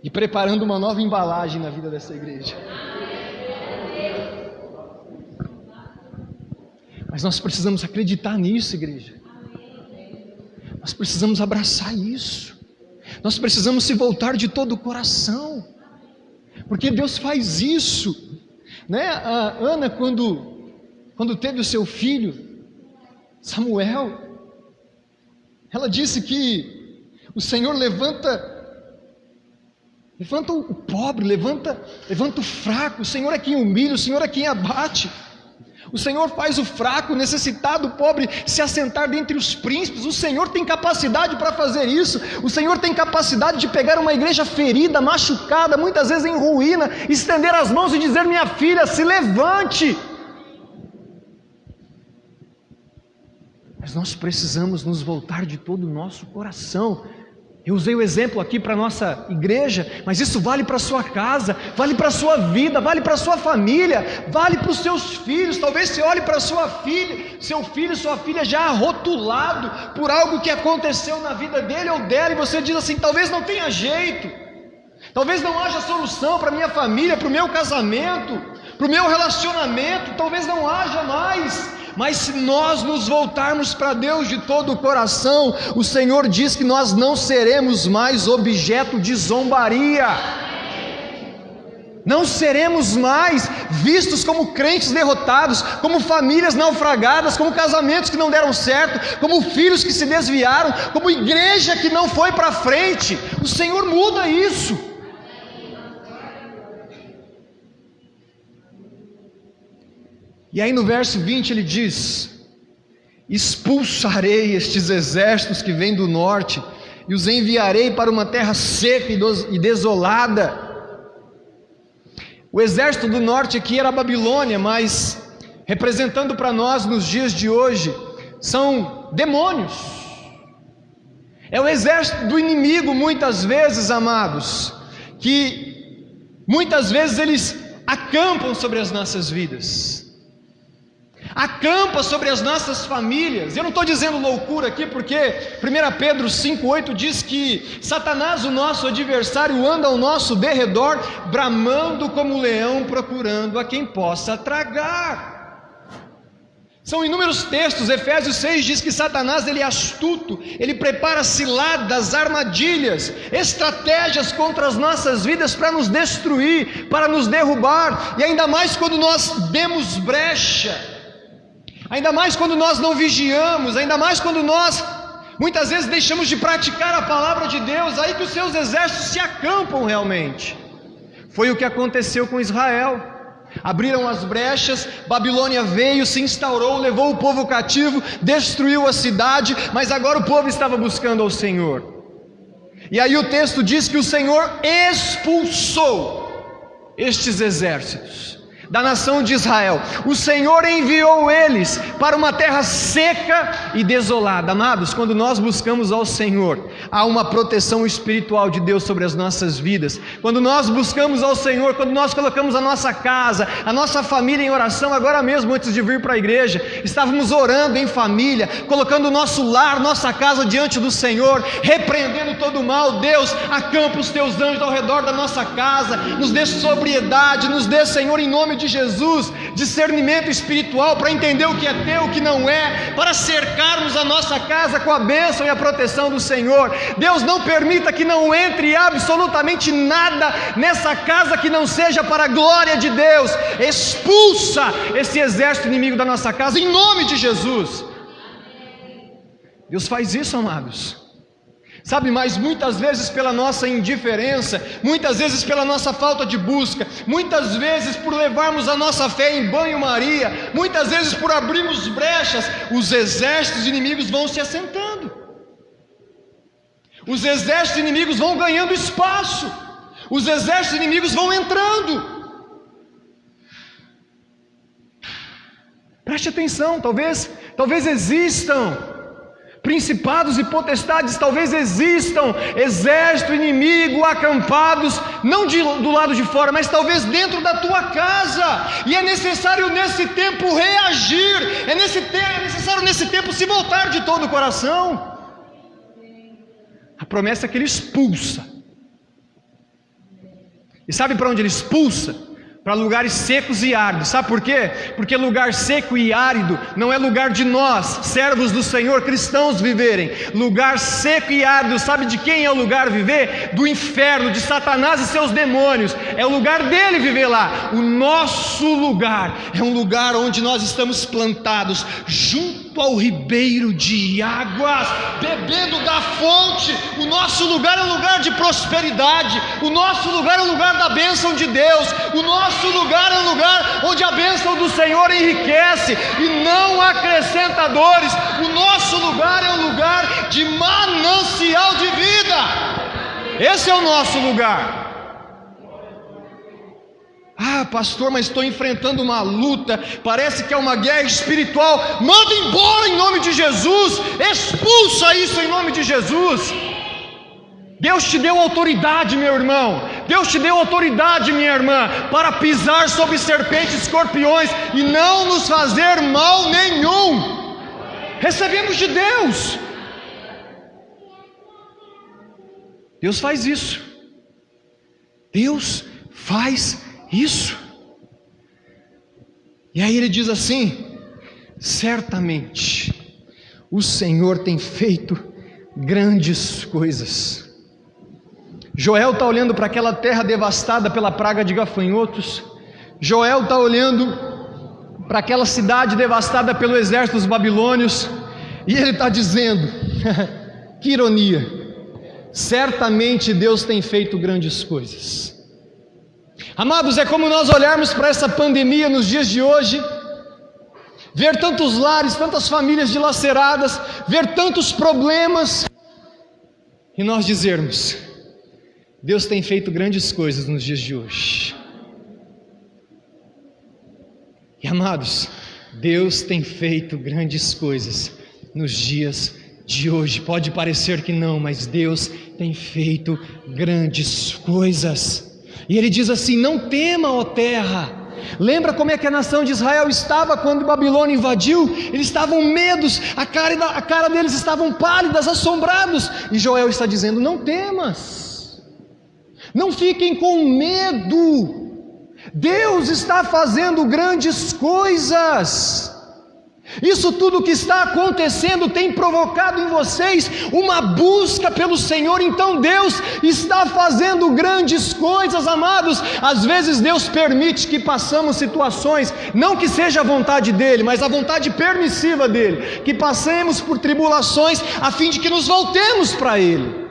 e preparando uma nova embalagem na vida dessa igreja. Mas nós precisamos acreditar nisso, igreja. Nós precisamos abraçar isso. Nós precisamos se voltar de todo o coração, porque Deus faz isso, né? A Ana, quando teve o seu filho Samuel, ela disse que o Senhor levanta o pobre, levanta o fraco. O Senhor é quem humilha, o Senhor é quem abate. O Senhor faz o fraco, o necessitado, o pobre se assentar dentre os príncipes. O Senhor tem capacidade para fazer isso. O Senhor tem capacidade de pegar uma igreja ferida, machucada, muitas vezes em ruína, estender as mãos e dizer: minha filha, se levante. Mas nós precisamos nos voltar de todo o nosso coração. Eu usei o exemplo aqui para a nossa igreja, mas isso vale para a sua casa, vale para a sua vida, vale para a sua família, vale para os seus filhos. Talvez você olhe para sua filha, seu filho, sua filha já rotulado por algo que aconteceu na vida dele ou dela, e você diz assim: talvez não tenha jeito, talvez não haja solução para a minha família, para o meu casamento, para o meu relacionamento, talvez não haja mais. Mas se nós nos voltarmos para Deus de todo o coração, o Senhor diz que nós não seremos mais objeto de zombaria. Não seremos mais vistos como crentes derrotados, como famílias naufragadas, como casamentos que não deram certo, como filhos que se desviaram, como igreja que não foi para frente. O Senhor muda isso. E aí no verso 20 ele diz: expulsarei estes exércitos que vêm do norte e os enviarei para uma terra seca e desolada. O exército do norte aqui era a Babilônia, mas representando para nós nos dias de hoje são demônios. É o exército do inimigo, muitas vezes, amados, que muitas vezes eles acampam sobre as nossas vidas, acampa sobre as nossas famílias. Eu não estou dizendo loucura aqui, porque 1 Pedro 5,8 diz que Satanás, o nosso adversário, anda ao nosso derredor, bramando como leão, procurando a quem possa tragar. São inúmeros textos. Efésios 6 diz que Satanás, ele é astuto, ele prepara ciladas, armadilhas, estratégias contra as nossas vidas para nos destruir, para nos derrubar, e ainda mais quando nós demos brecha, ainda mais quando nós não vigiamos, ainda mais quando nós muitas vezes deixamos de praticar a palavra de Deus, aí que os seus exércitos se acampam realmente. Foi o que aconteceu com Israel. Abriram as brechas, Babilônia veio, se instaurou, levou o povo cativo, destruiu a cidade, mas agora o povo estava buscando ao Senhor. E aí o texto diz que o Senhor expulsou estes exércitos da nação de Israel. O Senhor enviou eles para uma terra seca e desolada. Amados, quando nós buscamos ao Senhor, há uma proteção espiritual de Deus sobre as nossas vidas. Quando nós buscamos ao Senhor, quando nós colocamos a nossa casa, a nossa família em oração, agora mesmo antes de vir para a igreja, estávamos orando em família, colocando o nosso lar, nossa casa diante do Senhor, repreendendo todo o mal. Deus, acampa os teus anjos ao redor da nossa casa, nos dê sobriedade, nos dê, Senhor, em nome de Jesus, discernimento espiritual para entender o que é teu, o que não é, para cercarmos a nossa casa com a bênção e a proteção do Senhor. Deus, não permita que não entre absolutamente nada nessa casa que não seja para a glória de Deus. Expulsa esse exército inimigo da nossa casa em nome de Jesus. Deus faz isso, amados. Sabe, mas muitas vezes pela nossa indiferença, muitas vezes pela nossa falta de busca, muitas vezes por levarmos a nossa fé em banho-maria, muitas vezes por abrirmos brechas, os exércitos inimigos vão se assentando, os exércitos inimigos vão ganhando espaço, os exércitos inimigos vão entrando. Preste atenção, talvez existam principados e potestades, talvez existam exército inimigo acampados, não do lado de fora, mas talvez dentro da tua casa, e é necessário nesse tempo reagir, é necessário nesse tempo se voltar de todo o coração. A promessa é que ele expulsa, e sabe para onde ele expulsa? Para lugares secos e áridos. Sabe por quê? Porque lugar seco e árido não é lugar de nós, servos do Senhor, cristãos, viverem. Lugar seco e árido, sabe de quem é o lugar viver? Do inferno, de Satanás e seus demônios. É o lugar dele viver lá. O nosso lugar é um lugar onde nós estamos plantados junto ao ribeiro de águas, bebendo da fonte. O nosso lugar é um lugar de prosperidade, o nosso lugar é um lugar da bênção de Deus, o nosso lugar é um lugar onde a bênção do Senhor enriquece e não acrescenta dores. O nosso lugar é um lugar de manancial de vida. Esse é o nosso lugar. Ah, pastor, mas estou enfrentando uma luta, parece que é uma guerra espiritual. Manda embora em nome de Jesus, expulsa isso em nome de Jesus. Deus te deu autoridade, meu irmão, Deus te deu autoridade, minha irmã, para pisar sobre serpentes e escorpiões e não nos fazer mal nenhum. Recebemos de Deus. Deus faz isso. Deus faz isso. E aí ele diz assim: certamente o Senhor tem feito grandes coisas. Joel está olhando para aquela terra devastada pela praga de gafanhotos. Joel está olhando para aquela cidade devastada pelo exército dos babilônios, e ele está dizendo: que ironia, certamente Deus tem feito grandes coisas. Amados, é como nós olharmos para essa pandemia nos dias de hoje ver tantos lares, tantas famílias dilaceradas, ver tantos problemas, e nós dizermos: Deus tem feito grandes coisas nos dias de hoje. E amados, Deus tem feito grandes coisas nos dias de hoje. Pode parecer que não, mas Deus tem feito grandes coisas. E Ele diz assim: não tema, ó terra. Lembra como é que a nação de Israel estava quando Babilônia invadiu? Eles estavam medos, a cara deles estavam pálidas, assombrados. E Joel está dizendo: não temas, não fiquem com medo. Deus está fazendo grandes coisas. Isso tudo que está acontecendo tem provocado em vocês uma busca pelo Senhor. Então Deus está fazendo grandes coisas, amados. Às vezes Deus permite que passamos situações, não que seja a vontade dEle, mas a vontade permissiva dEle, que passemos por tribulações a fim de que nos voltemos para Ele.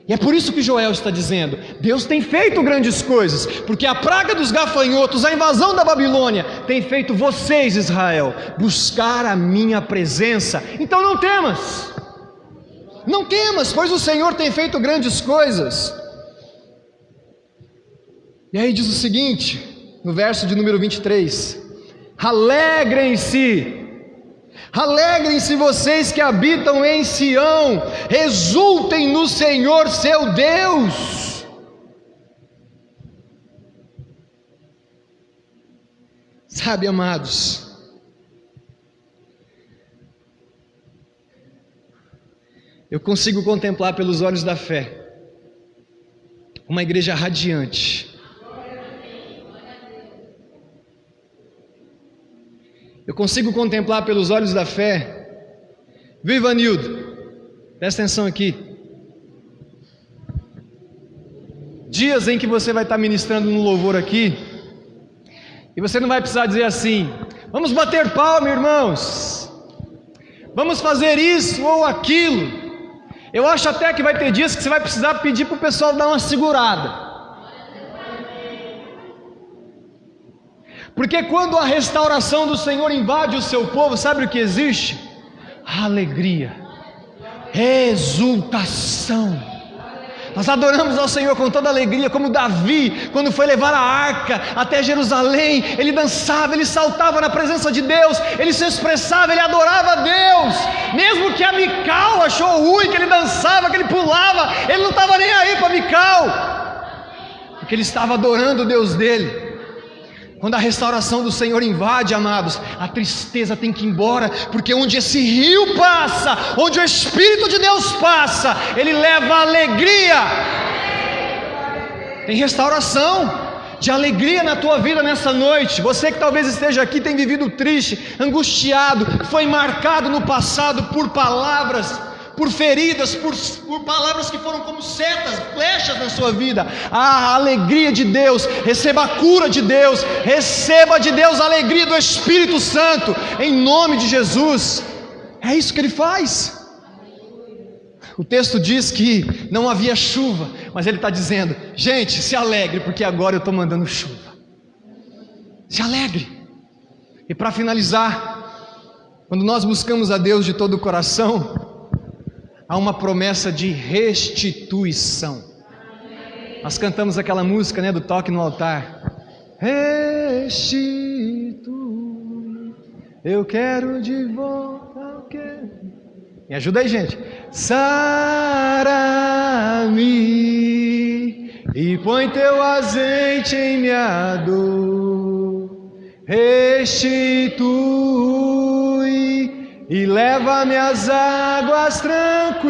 E é por isso que Joel está dizendo: Deus tem feito grandes coisas, porque a praga dos gafanhotos, a invasão da Babilônia, tem feito vocês, Israel, buscar a minha presença. Então não temas, não temas, pois o Senhor tem feito grandes coisas. E aí diz o seguinte, no verso de número 23: alegrem-se, alegrem-se vocês que habitam em Sião, exultem no Senhor seu Deus. Sabe, amados, eu consigo contemplar pelos olhos da fé uma igreja radiante. Eu consigo contemplar pelos olhos da fé, viu, Ivanildo? Presta atenção aqui. Dias em que você vai estar ministrando no louvor aqui, e você não vai precisar dizer assim: vamos bater palma, irmãos, vamos fazer isso ou aquilo. Eu acho até que vai ter dias que você vai precisar pedir para o pessoal dar uma segurada. Porque quando a restauração do Senhor invade o seu povo, sabe o que existe? Alegria, exultação. Nós adoramos ao Senhor com toda alegria, como Davi, quando foi levar a arca até Jerusalém, ele dançava, ele saltava na presença de Deus, ele se expressava, ele adorava a Deus. Mesmo que a Mical achou ruim, que ele dançava, que ele pulava, ele não estava nem aí para Mical, porque ele estava adorando o Deus dele. Quando a restauração do Senhor invade, amados, a tristeza tem que ir embora, porque onde esse rio passa, onde o Espírito de Deus passa, ele leva alegria. Tem restauração de alegria na tua vida nessa noite. Você que talvez esteja aqui, tem vivido triste, angustiado, foi marcado no passado por palavras, por feridas, por palavras que foram como setas, flechas na sua vida. A alegria de Deus, receba a cura de Deus, receba de Deus a alegria do Espírito Santo, em nome de Jesus. É isso que Ele faz. O texto diz que não havia chuva, mas Ele está dizendo: gente, se alegre, porque agora eu estou mandando chuva. Se alegre. E para finalizar, quando nós buscamos a Deus de todo o coração, há uma promessa de restituição. Nós cantamos aquela música, né, do toque no altar. Restitui, eu quero de volta, eu quero. Me ajuda aí, gente. Sara-me e põe teu azeite em minha dor. Restitui e leva-me às águas tranquilas,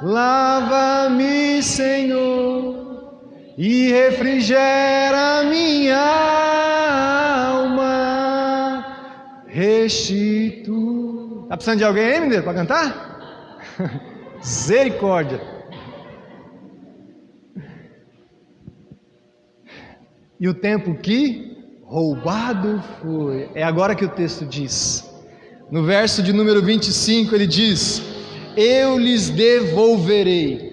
lava-me, Senhor, e refrigera minha alma, restitui. Está precisando de alguém aí, menino, para cantar? Misericórdia. E o tempo que roubado foi. É agora que o texto diz. No verso de número 25 ele diz: eu lhes devolverei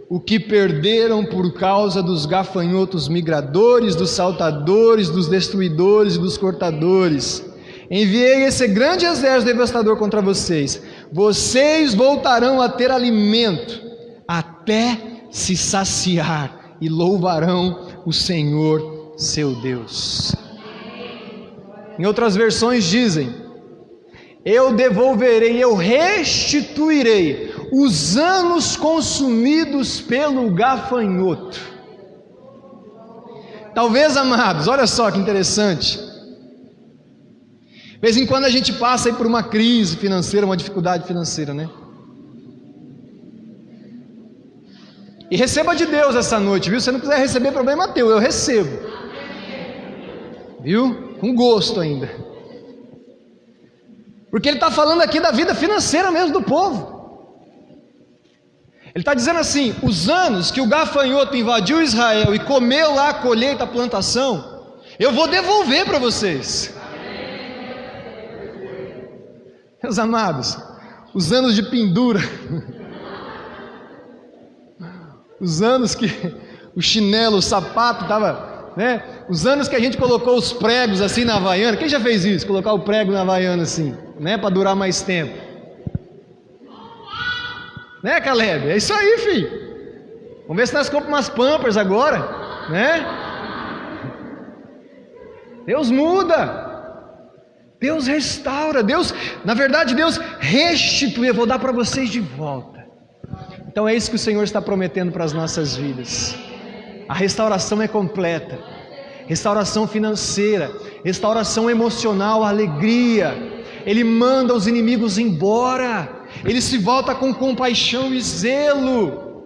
o que perderam por causa dos gafanhotos migradores, dos saltadores, dos destruidores e dos cortadores. Enviei esse grande exército devastador contra vocês. Vocês voltarão a ter alimento até se saciar e louvarão o Senhor seu Deus. Em outras versões dizem: eu devolverei, eu restituirei os anos consumidos pelo gafanhoto. Talvez, amados, olha só que interessante. De vez em quando a gente passa aí por uma crise financeira, uma dificuldade financeira, né? E receba de Deus essa noite, viu? Se não quiser receber, problema teu, eu recebo. Viu? Com gosto ainda. Porque ele está falando aqui da vida financeira mesmo do povo. Ele está dizendo assim: os anos que o gafanhoto invadiu Israel e comeu lá a colheita, a plantação, eu vou devolver para vocês. Meus amados, os anos de pendura, os anos que o chinelo, o sapato estava, né? Os anos que a gente colocou os pregos assim na Havaiana. Quem já fez isso? Colocar o prego na Havaiana assim, né? Para durar mais tempo. Né, Caleb? É isso aí, filho. Vamos ver se nós compramos umas Pampers agora, né? Deus muda. Deus restaura, Deus, na verdade, Deus restitui. Eu vou dar para vocês de volta. Então é isso que o Senhor está prometendo para as nossas vidas. A restauração é completa. Restauração financeira, restauração emocional, alegria. Ele manda os inimigos embora. Ele se volta com compaixão e zelo.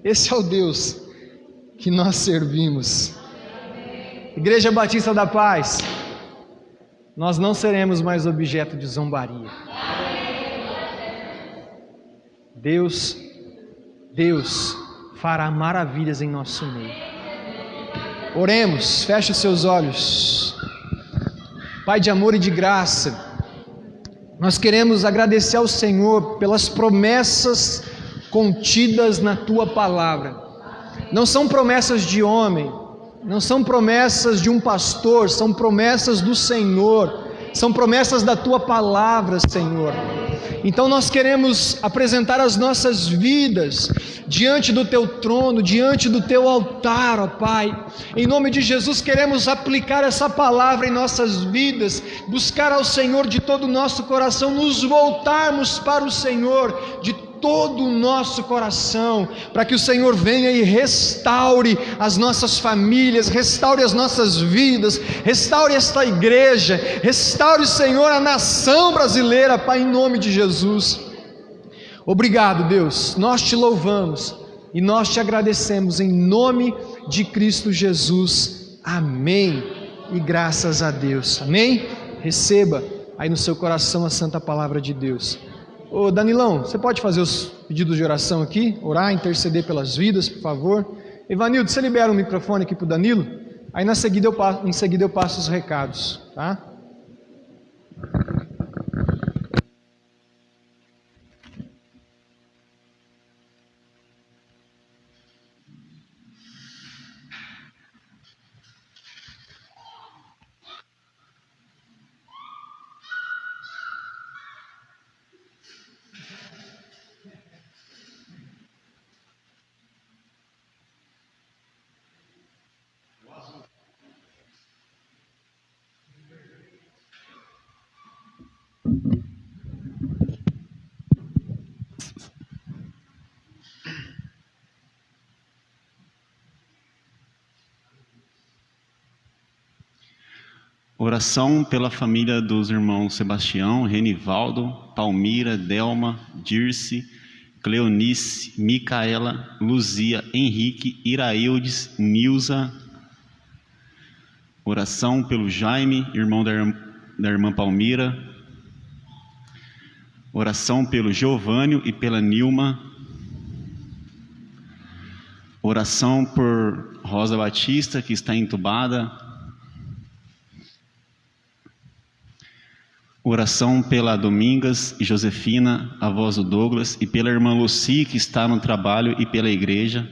Esse é o Deus que nós servimos. Igreja Batista da Paz, nós não seremos mais objeto de zombaria. Deus fará maravilhas em nosso meio. Oremos, feche os seus olhos. Pai de amor e de graça, nós queremos agradecer ao Senhor pelas promessas contidas na Tua Palavra. Não são promessas de homem, não são promessas de um pastor, são promessas do Senhor, são promessas da Tua Palavra, Senhor. Então nós queremos apresentar as nossas vidas diante do Teu trono, diante do Teu altar, ó Pai. Em nome de Jesus queremos aplicar essa palavra em nossas vidas, buscar ao Senhor de todo o nosso coração, nos voltarmos para o Senhor de todo o nosso coração, para que o Senhor venha e restaure as nossas famílias, restaure as nossas vidas, restaure esta igreja, restaure, Senhor, a nação brasileira, Pai, em nome de Jesus. Obrigado, Deus, nós te louvamos e nós te agradecemos em nome de Cristo Jesus, amém, e graças a Deus, amém? Receba aí no seu coração a santa palavra de Deus. Ô Danilão, você pode fazer os pedidos de oração aqui? Orar, interceder pelas vidas, por favor. Evanildo, você libera o microfone aqui para o Danilo? Aí em seguida eu passo os recados, tá? Oração pela família dos irmãos Sebastião, Renivaldo, Palmira, Delma, Dirce, Cleonice, Micaela, Luzia, Henrique, Iraeudes, Nilza. Oração pelo Jaime, irmão da irmã Palmira. Oração pelo Giovânio e pela Nilma. Oração por Rosa Batista, que está entubada. Oração pela Domingas e Josefina, avós do Douglas, e pela irmã Lucy, que está no trabalho, e pela igreja.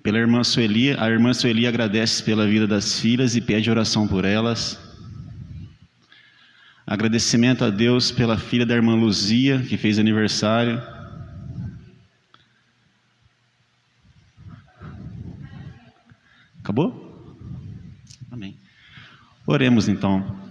Pela irmã Sueli, a irmã Sueli agradece pela vida das filhas e pede oração por elas. Agradecimento a Deus pela filha da irmã Luzia, que fez aniversário. Acabou? Amém. Oremos então.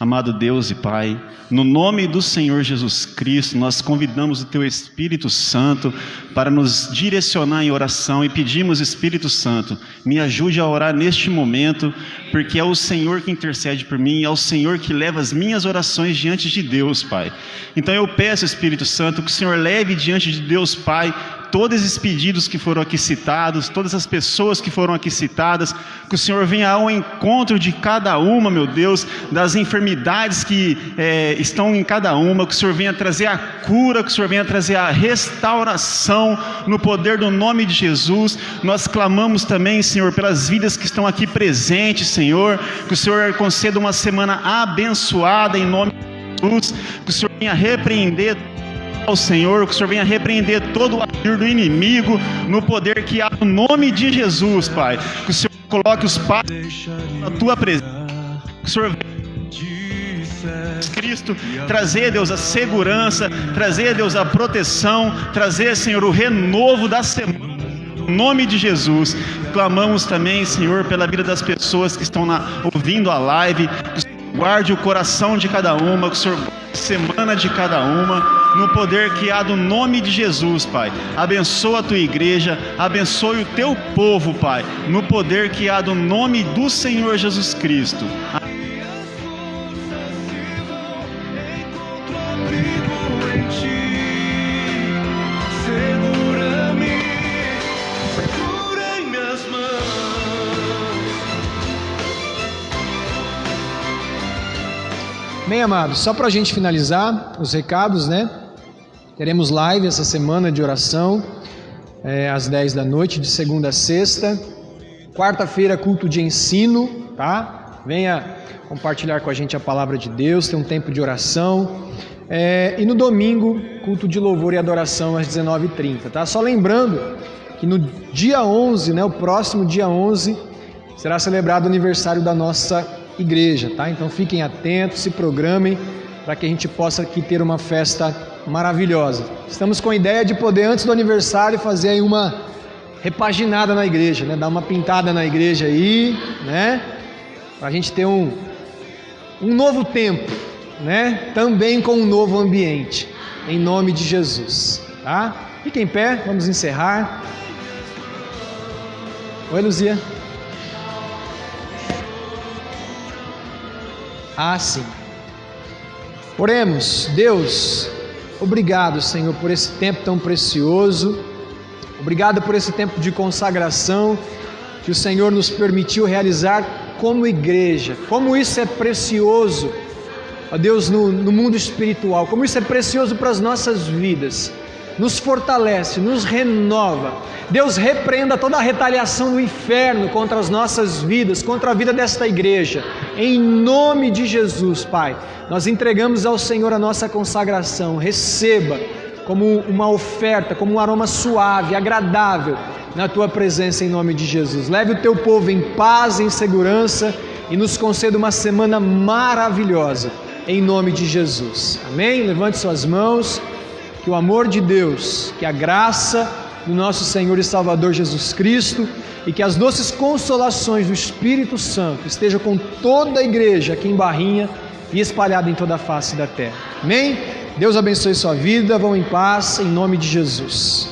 Amado Deus e Pai, no nome do Senhor Jesus Cristo, nós convidamos o Teu Espírito Santo para nos direcionar em oração e pedimos, Espírito Santo, me ajude a orar neste momento, porque é o Senhor que intercede por mim, é o Senhor que leva as minhas orações diante de Deus, Pai. Então eu peço, Espírito Santo, que o Senhor leve diante de Deus, Pai, todos esses pedidos que foram aqui citados, todas as pessoas que foram aqui citadas, que o Senhor venha ao encontro de cada uma, meu Deus, das enfermidades que estão em cada uma, que o Senhor venha trazer a cura, que o Senhor venha trazer a restauração no poder do nome de Jesus. Nós clamamos também, Senhor, pelas vidas que estão aqui presentes, Senhor, que o Senhor conceda uma semana abençoada em nome de Jesus, que o Senhor venha repreender ao Senhor, que o Senhor venha repreender todo o agir do inimigo no poder que há no nome de Jesus, Pai. Que o Senhor coloque os passos na Tua presença, que o Senhor venha, Cristo, trazer, Deus, a segurança, trazer, Deus, a proteção, trazer, Senhor, o renovo da semana, no nome de Jesus. Clamamos também, Senhor, pela vida das pessoas que estão ouvindo a live, que o Senhor guarde o coração de cada uma, que o Senhor guarde a semana de cada uma, no poder que há do nome de Jesus, Pai. Abençoa a Tua igreja, abençoe o Teu povo, Pai, no poder que há do nome do Senhor Jesus Cristo. Bem, amados, só para a gente finalizar os recados, né? Teremos live essa semana de oração, às 10 da noite, de segunda a sexta. Quarta-feira, culto de ensino, tá? Venha compartilhar com a gente a palavra de Deus, ter um tempo de oração. E no domingo, culto de louvor e adoração às 19h30, tá? Só lembrando que no dia 11, né? O próximo dia 11, será celebrado o aniversário da nossa igreja, tá? Então fiquem atentos, se programem para que a gente possa aqui ter uma festa maravilhosa. Estamos com a ideia de poder, antes do aniversário, fazer aí uma repaginada na igreja, né? Dar uma pintada na igreja aí, né? Para a gente ter um novo tempo, né? Também com um novo ambiente, em nome de Jesus, tá? Fiquem em pé, vamos encerrar. Oi, Luzia. Sim. Oremos. Deus, obrigado, Senhor, por esse tempo tão precioso. Obrigado por esse tempo de consagração que o Senhor nos permitiu realizar como igreja. Como isso é precioso, ó Deus, no mundo espiritual. Como isso é precioso para as nossas vidas. Nos fortalece, nos renova. Deus, repreenda toda a retaliação do inferno contra as nossas vidas, contra a vida desta igreja. Em nome de Jesus, Pai, nós entregamos ao Senhor a nossa consagração. Receba como uma oferta, como um aroma suave, agradável na Tua presença, em nome de Jesus. Leve o Teu povo em paz, em segurança e nos conceda uma semana maravilhosa, em nome de Jesus. Amém? Levante suas mãos. Que o amor de Deus, que a graça do nosso Senhor e Salvador Jesus Cristo e que as doces consolações do Espírito Santo estejam com toda a igreja aqui em Barrinha e espalhada em toda a face da terra. Amém? Deus abençoe sua vida, vão em paz, em nome de Jesus.